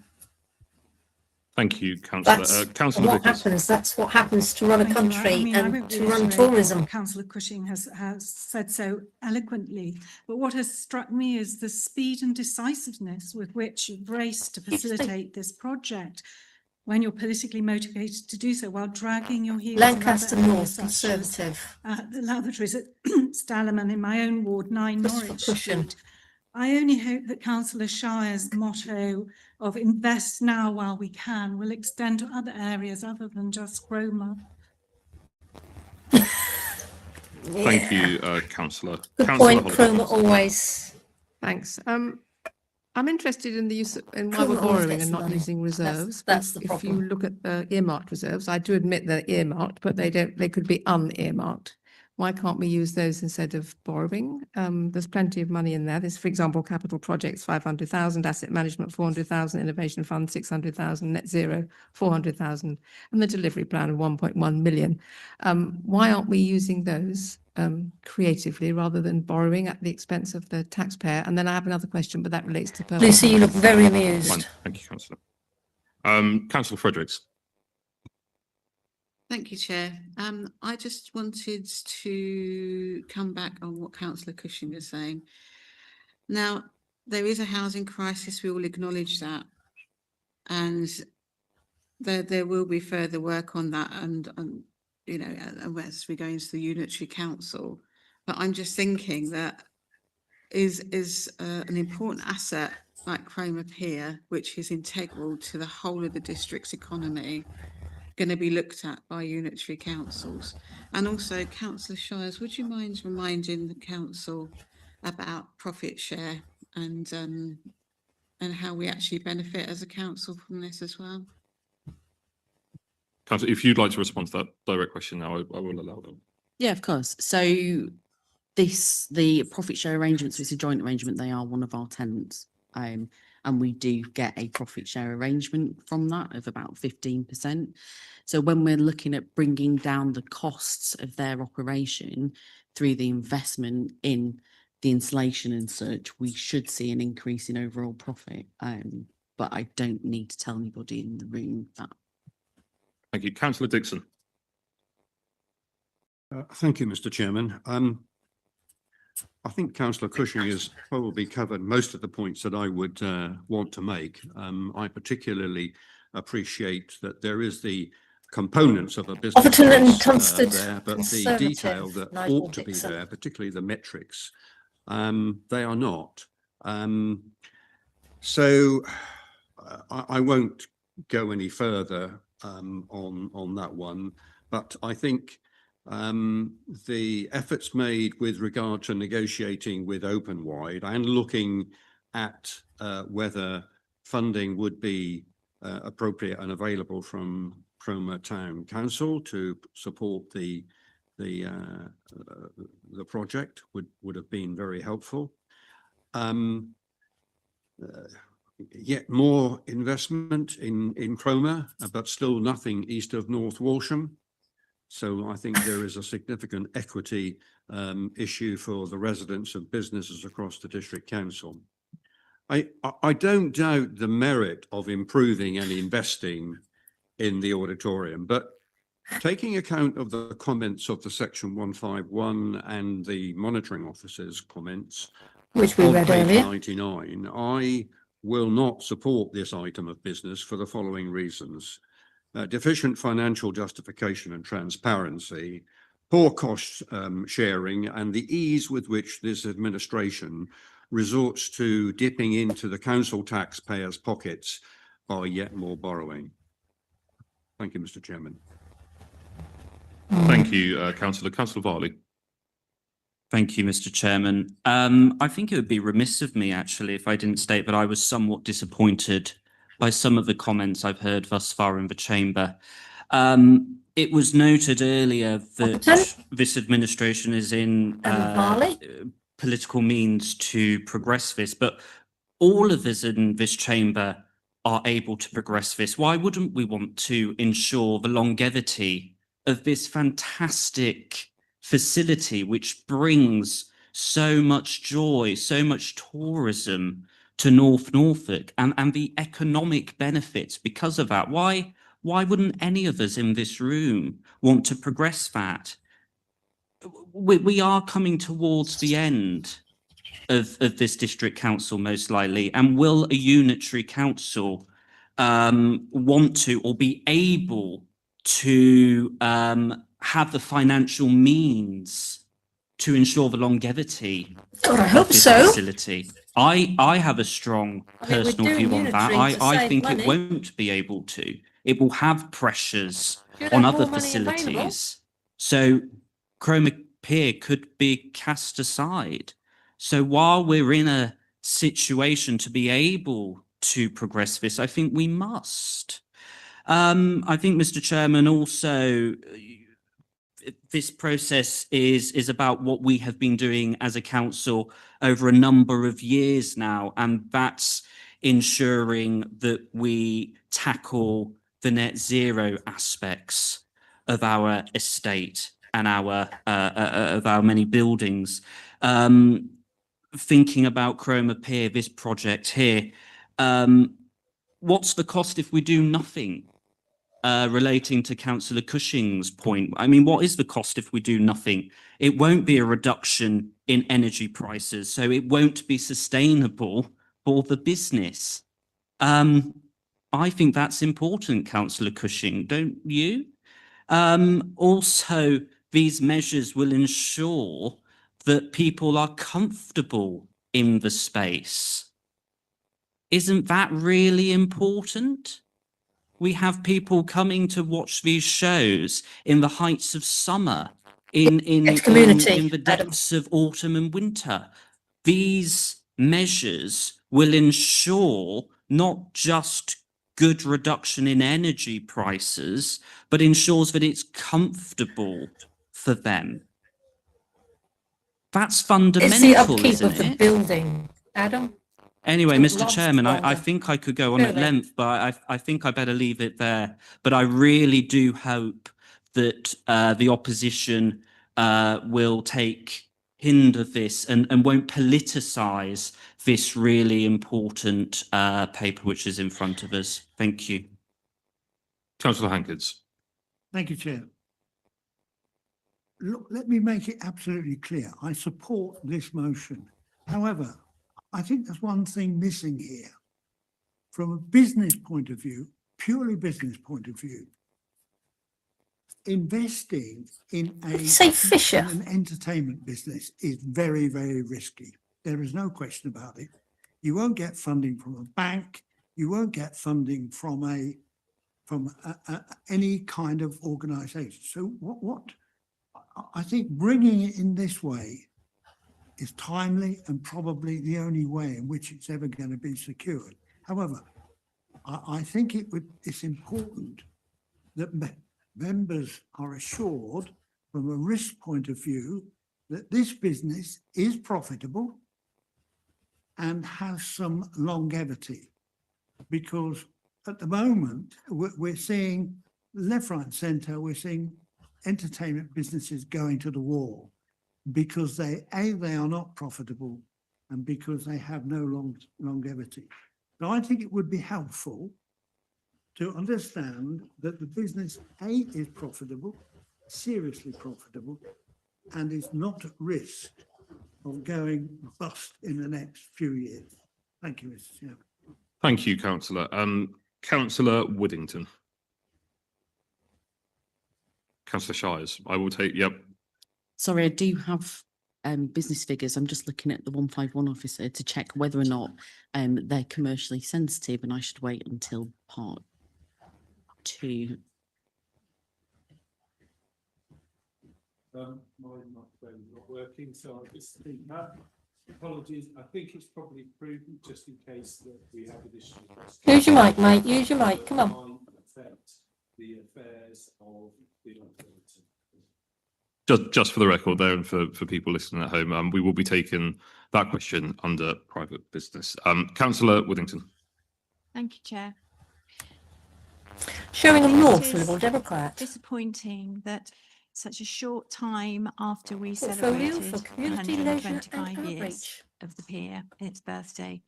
Thank you, Councillor. That's Councillor what Vickers. happens. That's what happens to run a Thank you. country I and won't to run reiterate tourism. what Councillor Cushing has said so eloquently, but what has struck me is the speed and decisiveness with which you've raced to facilitate this project when you're politically motivated to do so, while dragging your heels. in Lancaster other North areas such as, Conservative. the lavatories at Stalham and in my own ward, 9 Norwich Cushion. Street. I only hope that Councillor Shires' motto of invest now while we can will extend to other areas other than just Cromer. Thank you, Councillor. Good Councillor point, Holly. Cromer, always. Thanks. I'm interested in the use in why Cromer we're always borrowing gets and not money. using reserves. That's the If you problem. look at the earmarked reserves, I do admit they're earmarked, but they could be unearmarked. Why can't we use those instead of borrowing? There's plenty of money in there. There's, for example, capital projects, 500,000, asset management, 400,000, innovation fund, 600,000, net zero, 400,000, and the delivery plan of 1.1 million. Why aren't we using those creatively rather than borrowing at the expense of the taxpayer? And then I have another question, but that relates to personal. Lucy, you look very amused. Fine. Thank you, Councillor. Councillor Fredericks. Thank you, Chair. I just wanted to come back on what Councillor Cushing was saying. Now, there is a housing crisis, we all acknowledge that. And there will be further work on that and you know, as we go into the unitary council. But I'm just thinking that is an important asset like Cromer Pier, which is integral to the whole of the district's economy, going to be looked at by unitary councils? And also, Cllr Shires, would you mind reminding the council about profit share and how we actually benefit as a council from this as well? Councillor, if you'd like to respond to that direct question now, I will allow them. Yeah, of course. So the profit share arrangements, it's a joint arrangement. They are one of our tenants. And we do get a profit share arrangement from that of about 15%. So when we're looking at bringing down the costs of their operation through the investment in the installation and such, we should see an increase in overall profit. But I don't need to tell anybody in the room that. Thank you. Councillor Dixon. Thank you, Mr. Chairman. I think Councillor Cushing has probably covered most of the points that I would want to make. I particularly appreciate that there is the components of a business case there, but the detail that ought to be there, particularly the metrics, they are not. So I won't go any further on that one, but I think the efforts made with regard to negotiating with Openwide and looking at whether funding would be appropriate and available from Cromer Town Council to support the project would have been very helpful. Yet more investment in Cromer, but still nothing east of North Walsham. So I think there is a significant equity issue for the residents and businesses across the district council. I don't doubt the merit of improving and investing in the auditorium, but taking account of the comments of the section 151 and the monitoring officer's comments, which we read earlier, 99, I will not support this item of business for the following reasons. Deficient financial justification and transparency, poor cost sharing, and the ease with which this administration resorts to dipping into the council taxpayers' pockets by yet more borrowing. Thank you, Mr. Chairman. Thank you, Councillor. Cllr Varley. Thank you, Mr. Chairman. I think it would be remiss of me, actually, if I didn't state that I was somewhat disappointed by some of the comments I've heard thus far in the chamber. It was noted earlier that this administration is in political means to progress this, but all of us in this chamber are able to progress this. Why wouldn't we want to ensure the longevity of this fantastic facility, which brings so much joy, so much tourism to North Norfolk, and the economic benefits because of that? Why wouldn't any of us in this room want to progress that? We are coming towards the end of this district council, most likely, and will a unitary council want to or be able to have the financial means to ensure the longevity of this facility? I have a strong personal view on that. I think it won't be able to. It will have pressures on other facilities. So Cromer Pier could be cast aside. So while we're in a situation to be able to progress this, I think we must. I think, Mr. Chairman, also this process is about what we have been doing as a council over a number of years now, and that's ensuring that we tackle the net zero aspects of our estate and our many buildings. Thinking about Cromer Pier, this project here, what's the cost if we do nothing relating to Councillor Cushing's point. I mean, what is the cost if we do nothing? It won't be a reduction in energy prices, so it won't be sustainable for the business. I think that's important, Councillor Cushing, don't you? Also, these measures will ensure that people are comfortable in the space. Isn't that really important? We have people coming to watch these shows in the heights of summer, in the depths of autumn and winter. These measures will ensure not just good reduction in energy prices, but ensures that it's comfortable for them. That's fundamental, It's the upkeep isn't of the it? building, Adam. Anyway, It Mr. lasts Chairman, I longer. think I could go on at Really? length, but I think I better leave it there. But I really do hope that the opposition will take hind of this and won't politicise this really important paper which is in front of us. Thank you. Councillor Hankids. Thank you, Chair. Look, let me make it absolutely clear. I support this motion. However, I think there's one thing missing here. From a business point of view, purely business point of view, investing in an entertainment business is very, very risky. There is no question about it. You won't get funding from a bank. You won't get funding from any kind of organisation. So what I think bringing it in this way is timely and probably the only way in which it's ever going to be secured. However, I think it's important that members are assured from a risk point of view that this business is profitable and has some longevity. Because at the moment, we're seeing left, right and centre, we're seeing entertainment businesses going to the wall because they are not profitable and because they have no longevity. Now, I think it would be helpful to understand that the business is profitable, seriously profitable, and is not at risk of going bust in the next few years. Thank you, Mr. Chairman. Thank you, Councillor. Councillor Withington. Councillor Shires, I will take, yep. Sorry, I do have business figures. I'm just looking at the 151 officer to check whether or not they're commercially sensitive, and I should wait until part 2. My microphone is not working, so I'll just think that. Apologies, I think it's probably prudent just in case that we have additional questions. Use your mic, mate. Use your mic. Come on. Affect the affairs of the authority. Just for the record there and for people listening at home, we will be taking that question under private business. Councillor Withington. Thank you, Chair. Showing I a think North it is Liberal Democrat. Disappointing that such a short time after we Portfolio celebrated for community leisure and 125 years outreach. of the pier, its birthday,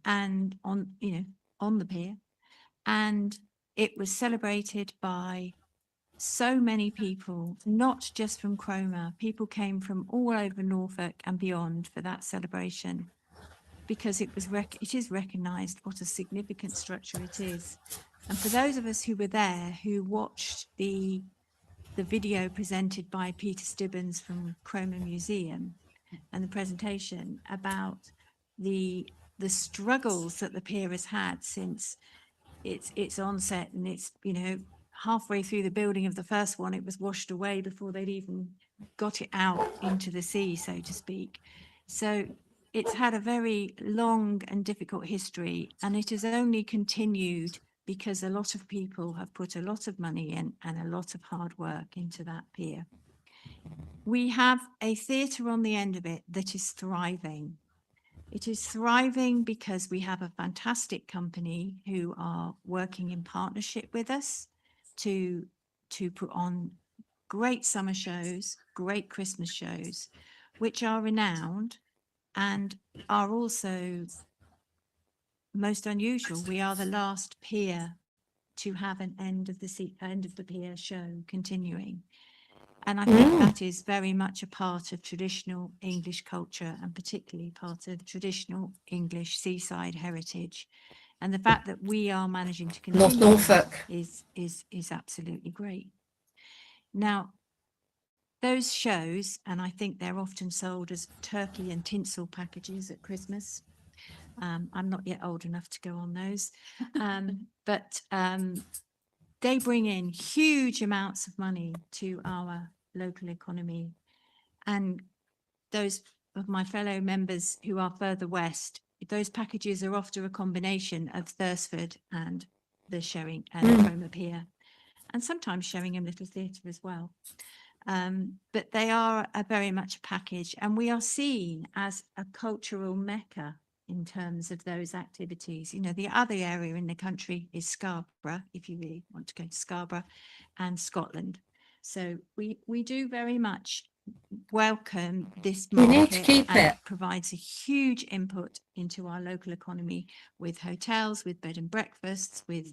and on the pier, and it was celebrated by so many people, not just from Cromer. People came from all over Norfolk and beyond for that celebration, because it is recognised what a significant structure it is. And for those of us who were there, who watched the video presented by Peter Stibbons from Cromer Museum and the presentation about the struggles that the pier has had since its onset, and it's halfway through the building of the first one, it was washed away before they'd even got it out into the sea, so to speak. So it's had a very long and difficult history, and it has only continued because a lot of people have put a lot of money in and a lot of hard work into that pier. We have a theatre on the end of it that is thriving. It is thriving because we have a fantastic company who are working in partnership with us to put on great summer shows, great Christmas shows, which are renowned and are also most unusual. We are the last pier to have an end of the pier show continuing. And I think that is very much a part of traditional English culture, and particularly part of traditional English seaside heritage. And the fact that we are managing to continue Norfolk is absolutely great. Now, those shows, and I think they're often sold as turkey and tinsel packages at Christmas. I'm not yet old enough to go on those, but they bring in huge amounts of money to our local economy. And those of my fellow members who are further west, those packages are often a combination of Thursford and the Shering and Cromer Pier, and sometimes Sheringham Little Theatre as well. But they are very much a package, and we are seen as a cultural mecca in terms of those activities. You know, the other area in the country is Scarborough, if you really want to go to Scarborough, and Scotland. So we do very much welcome this We market. need to keep and it. Provides a huge input into our local economy, with hotels, with bed and breakfasts, with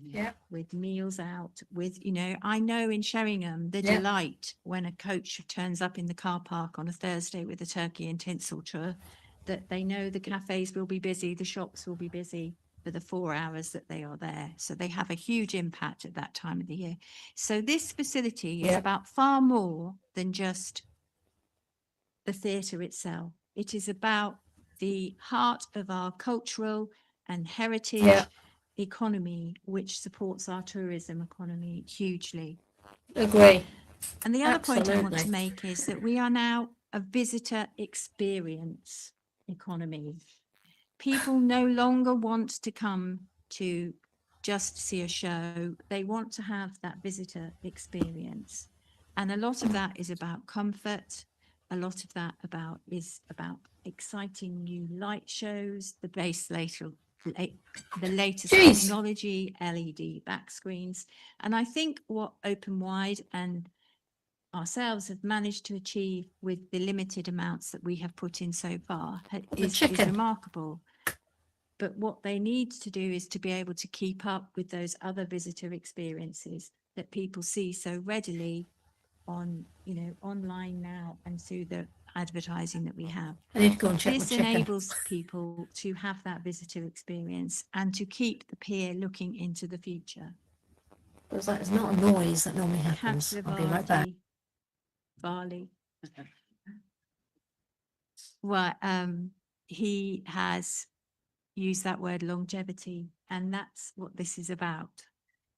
meals out, with, you know, I know in Sheringham the delight when a coach turns up in the car park on a Thursday with a turkey and tinsel tour, that they know the cafes will be busy, the shops will be busy for the 4 hours that they are there. So they have a huge impact at that time of the year. So this facility is about far more than just the theatre itself. It is about the heart of our cultural and heritage economy, which supports our tourism economy hugely. Agree. And the other point I want to Absolutely. make is that we are now a visitor experience economy. People no longer want to come to just see a show. They want to have that visitor experience. And a lot of that is about comfort. A lot of that is about exciting new light shows, the latest technology, LED back screens. And I think what Open Wide and ourselves have managed to achieve with the limited amounts that we have put in so far is remarkable. But what they need to do is to be able to keep up with those other visitor experiences that people see so readily on, you know, online now and through the advertising that we have. I need to go and check my This chicken. enables people to have that visitor experience and to keep the pier looking into the future. It's like it's not a noise that normally happens. Cllr I'll be right back. Varley. Well, he has used that word longevity, and that's what this is about.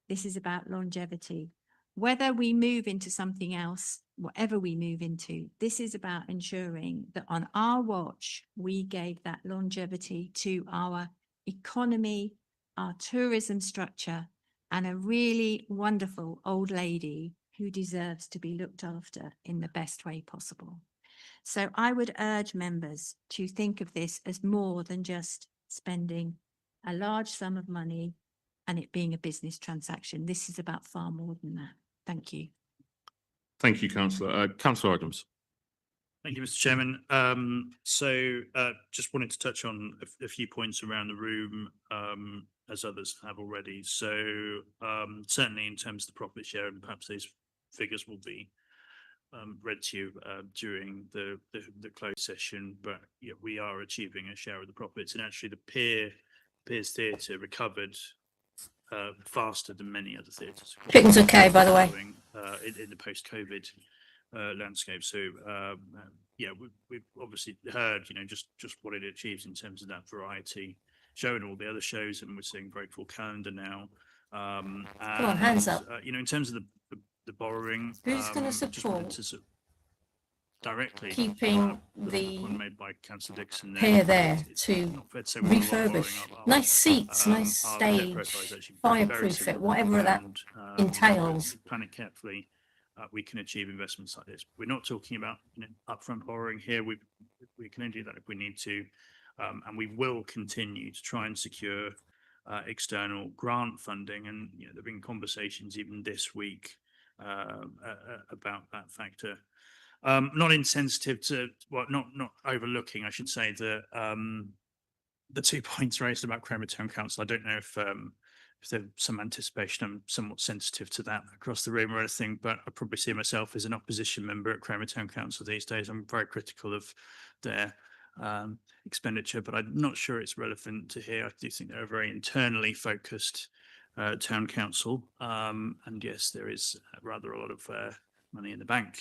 This is about longevity. Whether we move into something else, whatever we move into, this is about ensuring that on our watch, we gave that longevity to our economy, our tourism structure, and a really wonderful old lady who deserves to be looked after in the best way possible. So I would urge members to think of this as more than just spending a large sum of money and it being a business transaction. This is about far more than that. Thank you. Thank you, Councillor. Councillor Adams. Thank you, Mr. Chairman. Just wanted to touch on a few points around the room, as others have already. So certainly in terms of the profit share, and perhaps these figures will be read to you during the closed session, but yeah, we are achieving a share of the profits, and actually the Piers Theatre recovered faster than many other theatres. Chicken's okay, by the way. In the post-COVID landscape. So yeah, we've obviously heard, you know, just what it achieves in terms of that variety, showing all the other shows, and we're seeing very full calendar now. Come on, hands up. You know, in terms of the borrowing, Who's going to just wanted support to directly keeping the point made by Cllr Dixon pier there it's to not fair to say we're not borrowing. refurbish? Nice seats, nice Our debt stage, profile is actually very fireproof similar, it, whatever that and, entails. if we plan it carefully, we can achieve investments like this. We're not talking about, you know, upfront borrowing here. We can only do that if we need to, and we will continue to try and secure external grant funding. And you know, there've been conversations even this week about that factor. Not insensitive to, well, not overlooking, I should say, the 2 points raised about Cromer Town Council. I don't know if if there's some anticipation, I'm somewhat sensitive to that across the room or anything, but I probably see myself as an opposition member at Cromer Town Council these days. I'm very critical of their expenditure, but I'm not sure it's relevant to here. I do think they're a very internally focused town council, and yes, there is rather a lot of money in the bank,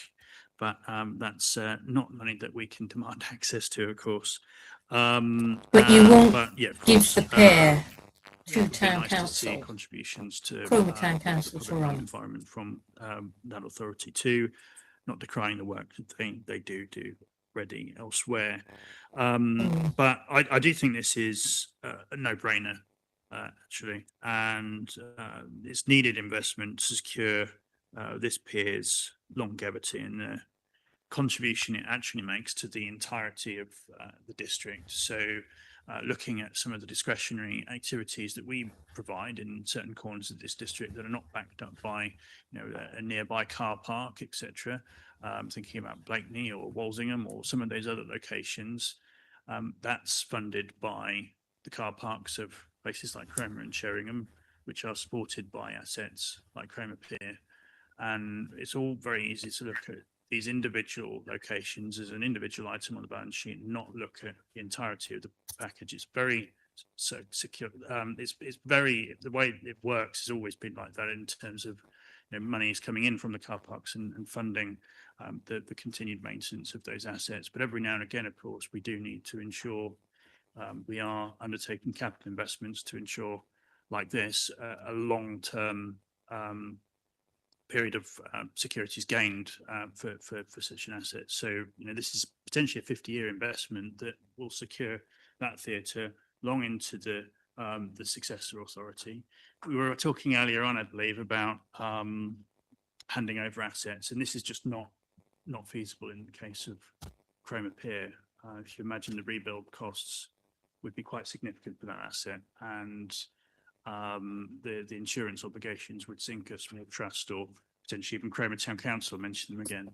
but that's not money that we can demand access to, of course. But you won't yeah, of give course, the pair to it'd be town nice to see council. contributions to Cromer Town the Council to public run. environment from that authority too, not decrying the work that they do already elsewhere. But I do think this is a no-brainer, actually, and it's needed investment to secure this pier's longevity and the contribution it actually makes to the entirety of the district. So looking at some of the discretionary activities that we provide in certain corners of this district that are not backed up by, a nearby car park, etc. Thinking about Blakeney or Walsingham or some of those other locations, that's funded by the car parks of places like Cromer and Sheringham, which are supported by assets like Cromer Pier. And it's all very easy to look at these individual locations as an individual item on the balance sheet and not look at the entirety of the package. It's very secure. It's very, the way it works has always been like that in terms of money is coming in from the car parks and funding the continued maintenance of those assets. But every now and again, of course, we do need to ensure we are undertaking capital investments to ensure, like this, a long-term period of security is gained for such an asset. So, this is potentially a 50-year investment that will secure that theatre long into the successor authority. We were talking earlier on, I believe, about handing over assets, and this is just not feasible in the case of Cromer Pier. If you imagine the rebuild costs would be quite significant for that asset, and the insurance obligations would sink us from the trust or potentially even Cromer Town Council, mention them again.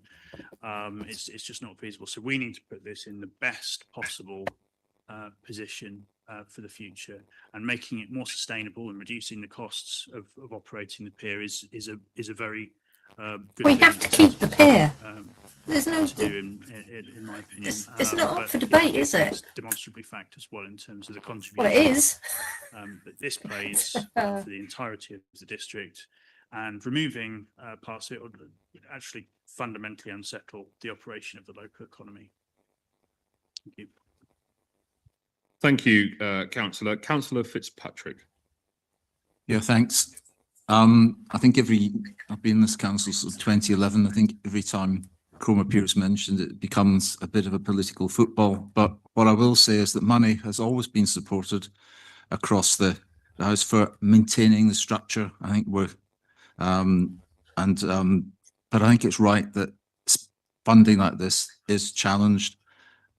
It's just not feasible. So we need to put this in the best possible position for the future, and making it more sustainable and reducing the costs of operating the pier is a very good We have to keep the pier. There's no to do in my opinion. It's not up But, for debate, is it? it's demonstrably fact as well in terms of the contribution. Well, it is. That this plays for the entirety of the district, and removing parts of it would actually fundamentally unsettle the operation of the local economy. Thank you. Thank you, Councillor. Councillor Fitzpatrick. Yeah, thanks. I think I've been in this council since 2011. I think every time Cromer Pier is mentioned, it becomes a bit of a political football. But what I will say is that money has always been supported across the House for maintaining the structure. I think but I think it's right that funding like this is challenged,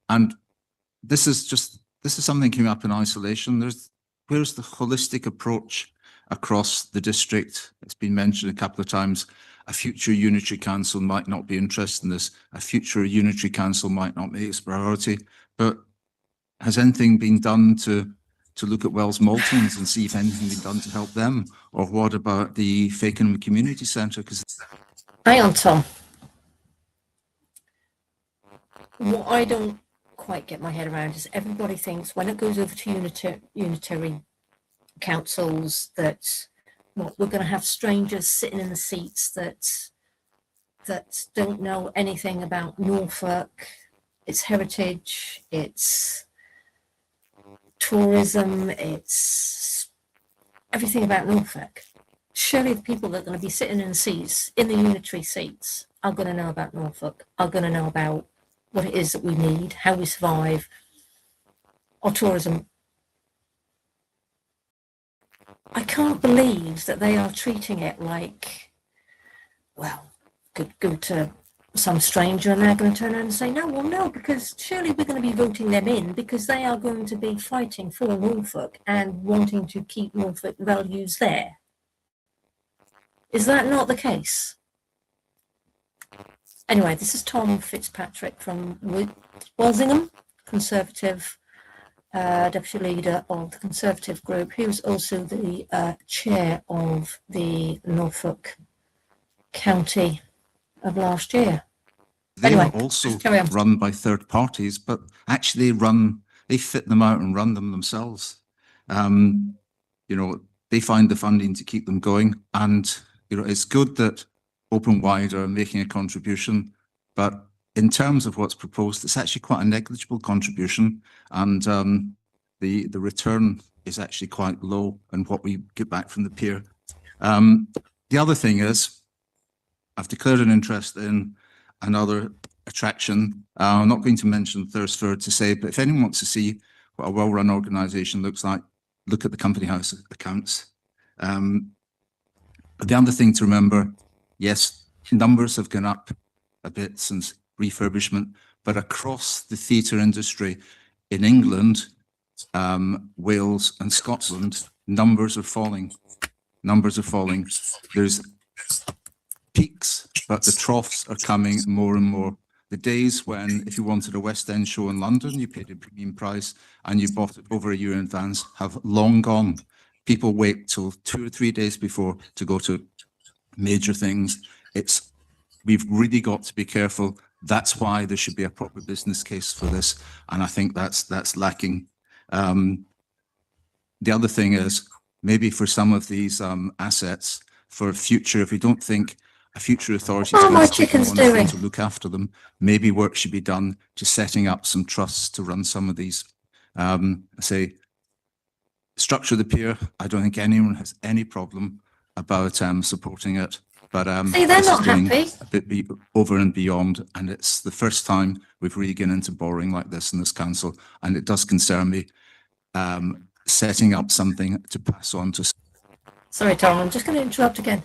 and this is something that came up in isolation. Where's the holistic approach across the district? It's been mentioned a couple of times. A future unitary council might not be interested in this. A future unitary council might not make its priority. But has anything been done to look at Wells Maltons and see if anything been done to help them? Or what about the Fakenham Community Centre? Hang on, Tom. What I don't quite get my head around is everybody thinks when it goes over to unitary councils that we're going to have strangers sitting in the seats that don't know anything about Norfolk, its heritage, its tourism, its everything about Norfolk. Surely the people that are going to be sitting in the seats, in the unitary seats, are going to know about Norfolk, are going to know about what it is that we need, how we survive, our tourism. I can't believe that they are treating it like, well, could go to some stranger and they're going to turn around and say, no, well, no, because surely we're going to be voting them in because they are going to be fighting for Norfolk and wanting to keep Norfolk values there. Is that not the case? Anyway, this is Tom Fitzpatrick from Walsingham, Conservative deputy leader of the Conservative group. He was also the chair of the Norfolk County of last year. They Anyway, are also carry on. run by third parties, but actually they fit them out and run them themselves. You know, they find the funding to keep them going. And, you know, it's good that Open Wide are making a contribution, but in terms of what's proposed, it's actually quite a negligible contribution. And the return is actually quite low in what we get back from the pier. The other thing is, I've declared an interest in another attraction. I'm not going to mention Thursford to say, but if anyone wants to see what a well-run organisation looks like, look at the company house accounts. But the other thing to remember, yes, numbers have gone up a bit since refurbishment, but across the theatre industry in England, Wales and Scotland, numbers are falling. Numbers are falling. There's peaks, but the troughs are coming more and more. The days when, if you wanted a West End show in London, you paid a premium price and you bought it over a year in advance, have long gone. People wait till 2 or 3 days before to go to major things. We've really got to be careful. That's why there should be a proper business case for this, and I think that's lacking. The other thing is, maybe for some of these assets, for future, if we don't think a future authority is going to take them on to look after them, maybe work should be done to setting up some trusts to run some of these. Say, structure the pier. I don't think anyone has any problem about supporting it, but See, they're this is not going happy. a bit over and beyond, and it's the first time we've really gone into borrowing like this in this council, and it does concern me. Setting up something to pass on to. Sorry, Tom, I'm just going to interrupt again.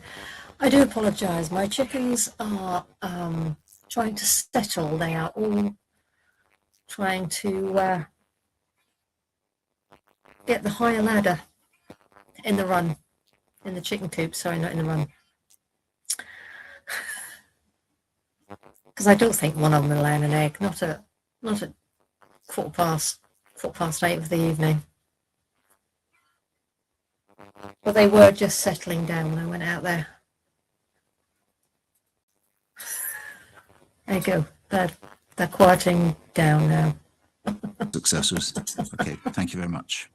I do apologise. My chickens are trying to settle. They are all trying to get the higher ladder in the run, in the chicken coop. Sorry, not in the run. Because I don't think one of them will lay an egg. Not at quarter past 8 of the evening. But they were just settling down when I went out there. There you go. They're quieting down now. Successors. Okay, thank you very much.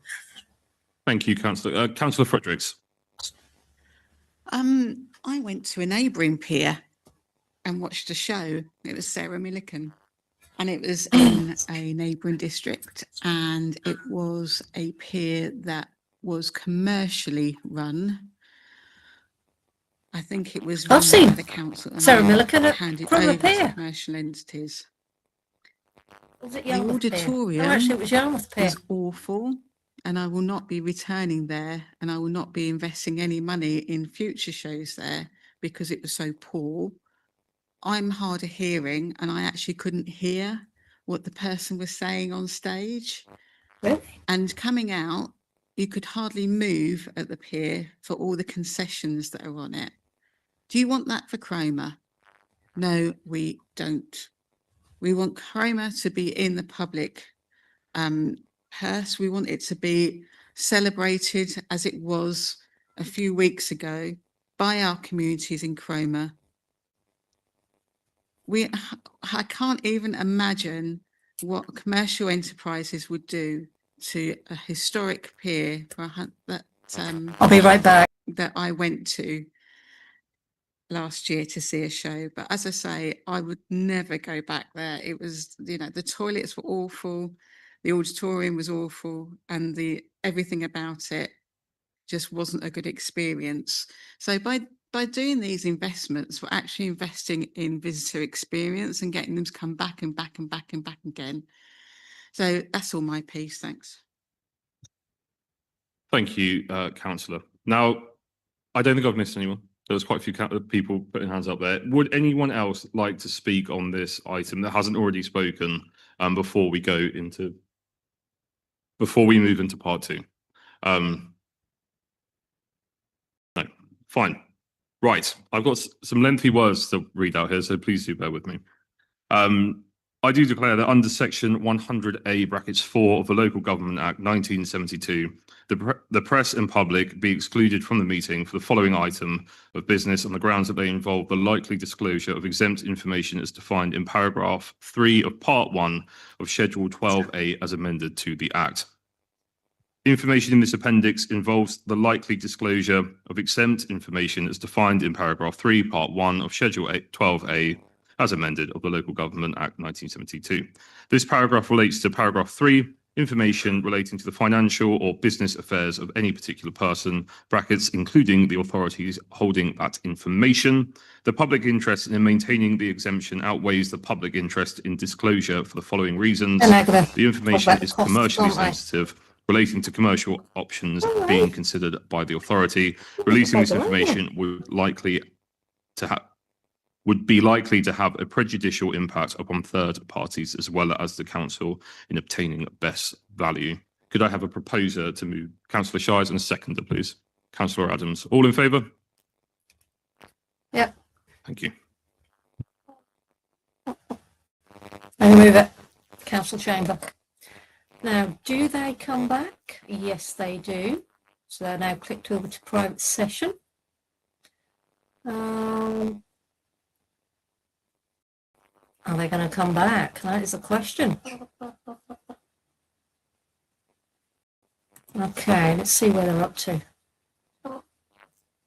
Thank you, Councillor. Councillor Fredericks. I went to a neighbouring pier and watched a show. It was Sarah Millican, and it was in a neighbouring district, and it was a pier that was commercially run. I think it was run I've seen by the council and Sarah then Millican at handed Cromer over to Pier. commercial entities. Was it The Yarmouth Pier? auditorium Oh, actually, it was Yarmouth Pier. was awful, and I will not be returning there, and I will not be investing any money in future shows there because it was so poor. I'm hard of hearing, and I actually couldn't hear what the person was saying on stage. Really? And coming out, you could hardly move at the pier for all the concessions that are on it. Do you want that for Cromer? No, we don't. We want Cromer to be in the public purse. We want it to be celebrated as it was a few weeks ago by our communities in Cromer. I can't even imagine what commercial enterprises would do to a historic pier that I'll be right back. that I went to last year to see a show. But as I say, I would never go back there. It was, you know, the toilets were awful, the auditorium was awful, and everything about it just wasn't a good experience. So by doing these investments, we're actually investing in visitor experience and getting them to come back and back and back and back again. So that's all my piece. Thanks. Thank you, Councillor. Now, I don't think I've missed anyone. There was quite a few people putting hands up there. Would anyone else like to speak on this item that hasn't already spoken before we move into part two? No, fine. Right, I've got some lengthy words to read out here, so please do bear with me. I do declare that under section 100A brackets 4 of the Local Government Act 1972, the press and public be excluded from the meeting for the following item of business on the grounds that they involve the likely disclosure of exempt information as defined in paragraph 3 of part 1 of schedule 12A as amended to the Act. Information in this appendix involves the likely disclosure of exempt information as defined in paragraph 3 part 1 of schedule 12A as amended of the Local Government Act 1972. This paragraph relates to paragraph 3, information relating to the financial or business affairs of any particular person, brackets, including the authorities holding that information. The public interest in maintaining the exemption outweighs the public interest in disclosure for the following reasons. The information is commercially sensitive, relating to commercial options being considered by the authority. Releasing this information would be likely to have a prejudicial impact upon third parties as well as the council in obtaining best value. Could I have a proposer to move Cllr Shires and a seconder, please? Cllr Adams. All in favour? Yep. Thank you. I move it. Council Chamber. Now, do they come back? Yes, they do. So they're now clicked over to private session. Are they going to come back? That is the question. Okay, let's see where they're up to.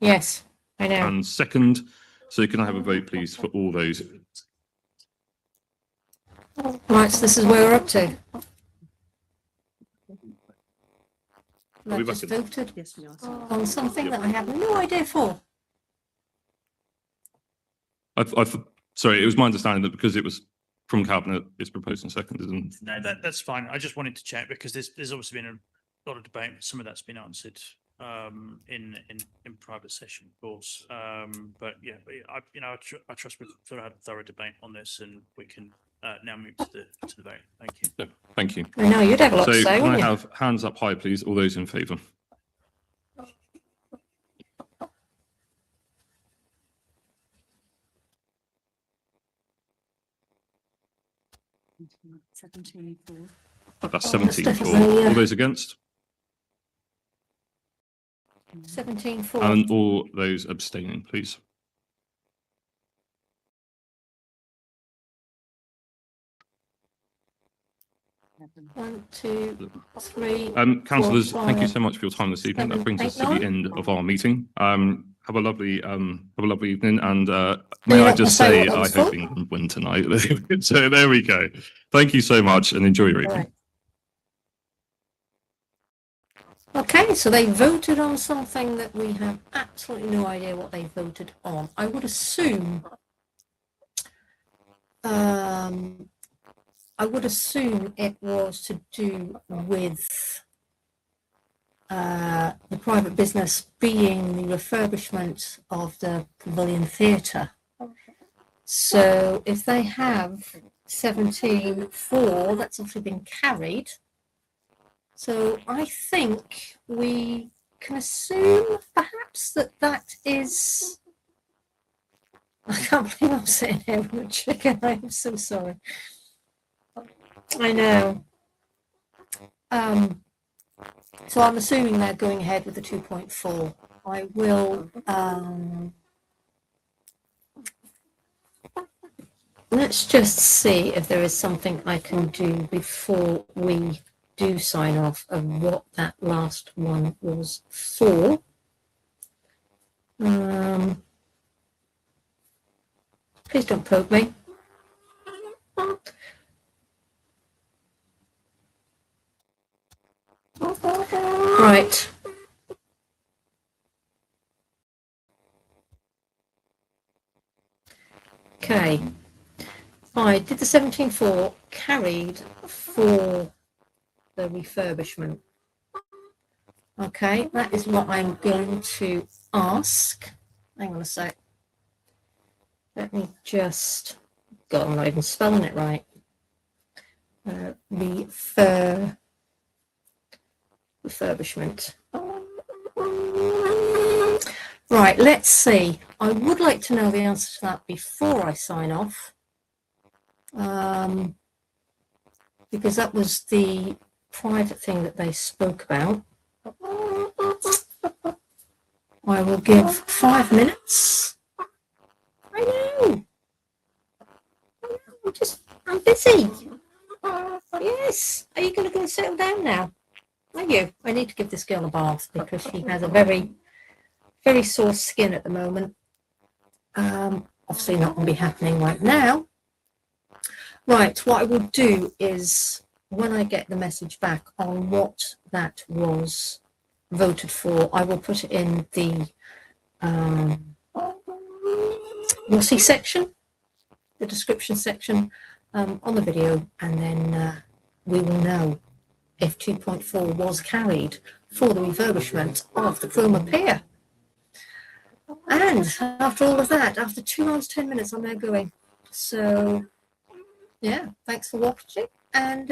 Yes, I know. And second, so can I have a vote, please, for all those? Right, so this is where we're up to. I've just voted on something that I have no idea for. Sorry, it was my understanding that because it was from Cabinet, it's proposed and seconded. And No, that's fine. I just wanted to check because there's obviously been a lot of debate. Some of that's been answered in private session, of course. But yeah, I trust we've had a thorough debate on this, and we can now move to the vote. Thank you. no, thank you. I know you'd have a lot to So say, can I wouldn't you? have hands up high, please? All those in favour? That's 17-4. All those against? 17-4. And all those abstaining, please. One, two, three. Councillors, four, thank you five, so much for your time this evening. That seven, brings us eight, to the nine. end of our meeting. Have a lovely evening, and may I just say what that I was hope for? England win tonight. So there we go. Thank you so much, and enjoy your evening. Right. Okay, so they voted on something that we have absolutely no idea what they voted on. I would assume it was to do with the private business being the refurbishment of the Pavilion Theatre. So if they have 17-4, that's obviously been carried. So I think we can assume perhaps that is... I can't believe I'm sitting here with a chicken. I am so sorry. I know. So I'm assuming they're going ahead with the 2.4. I will... let's just see if there is something I can do before we do sign off of what that last one was for. Please don't poke me. Right. Okay. I did the 17-4, carried for the refurbishment. Okay, that is what I'm going to ask. Hang on a sec. Let me just... God, I'm not even spelling it right. Refurbishment. Right, let's see. I would like to know the answer to that before I sign off. because that was the private thing that they spoke about. I will give 5 minutes. I know. I'm busy. Yes. Are you going to go and settle down now? Are you? I need to give this girl a bath because she has a very, very sore skin at the moment. Obviously not going to be happening right now. Right, what I will do is when I get the message back on what that was voted for, I will put it in the you'll see section, the description section on the video, and then we will know if 2.4 was carried for the refurbishment of the Cromer Pier. And after all of that, after 2 hours, 10 minutes, I'm now going. So, yeah, thanks for watching, and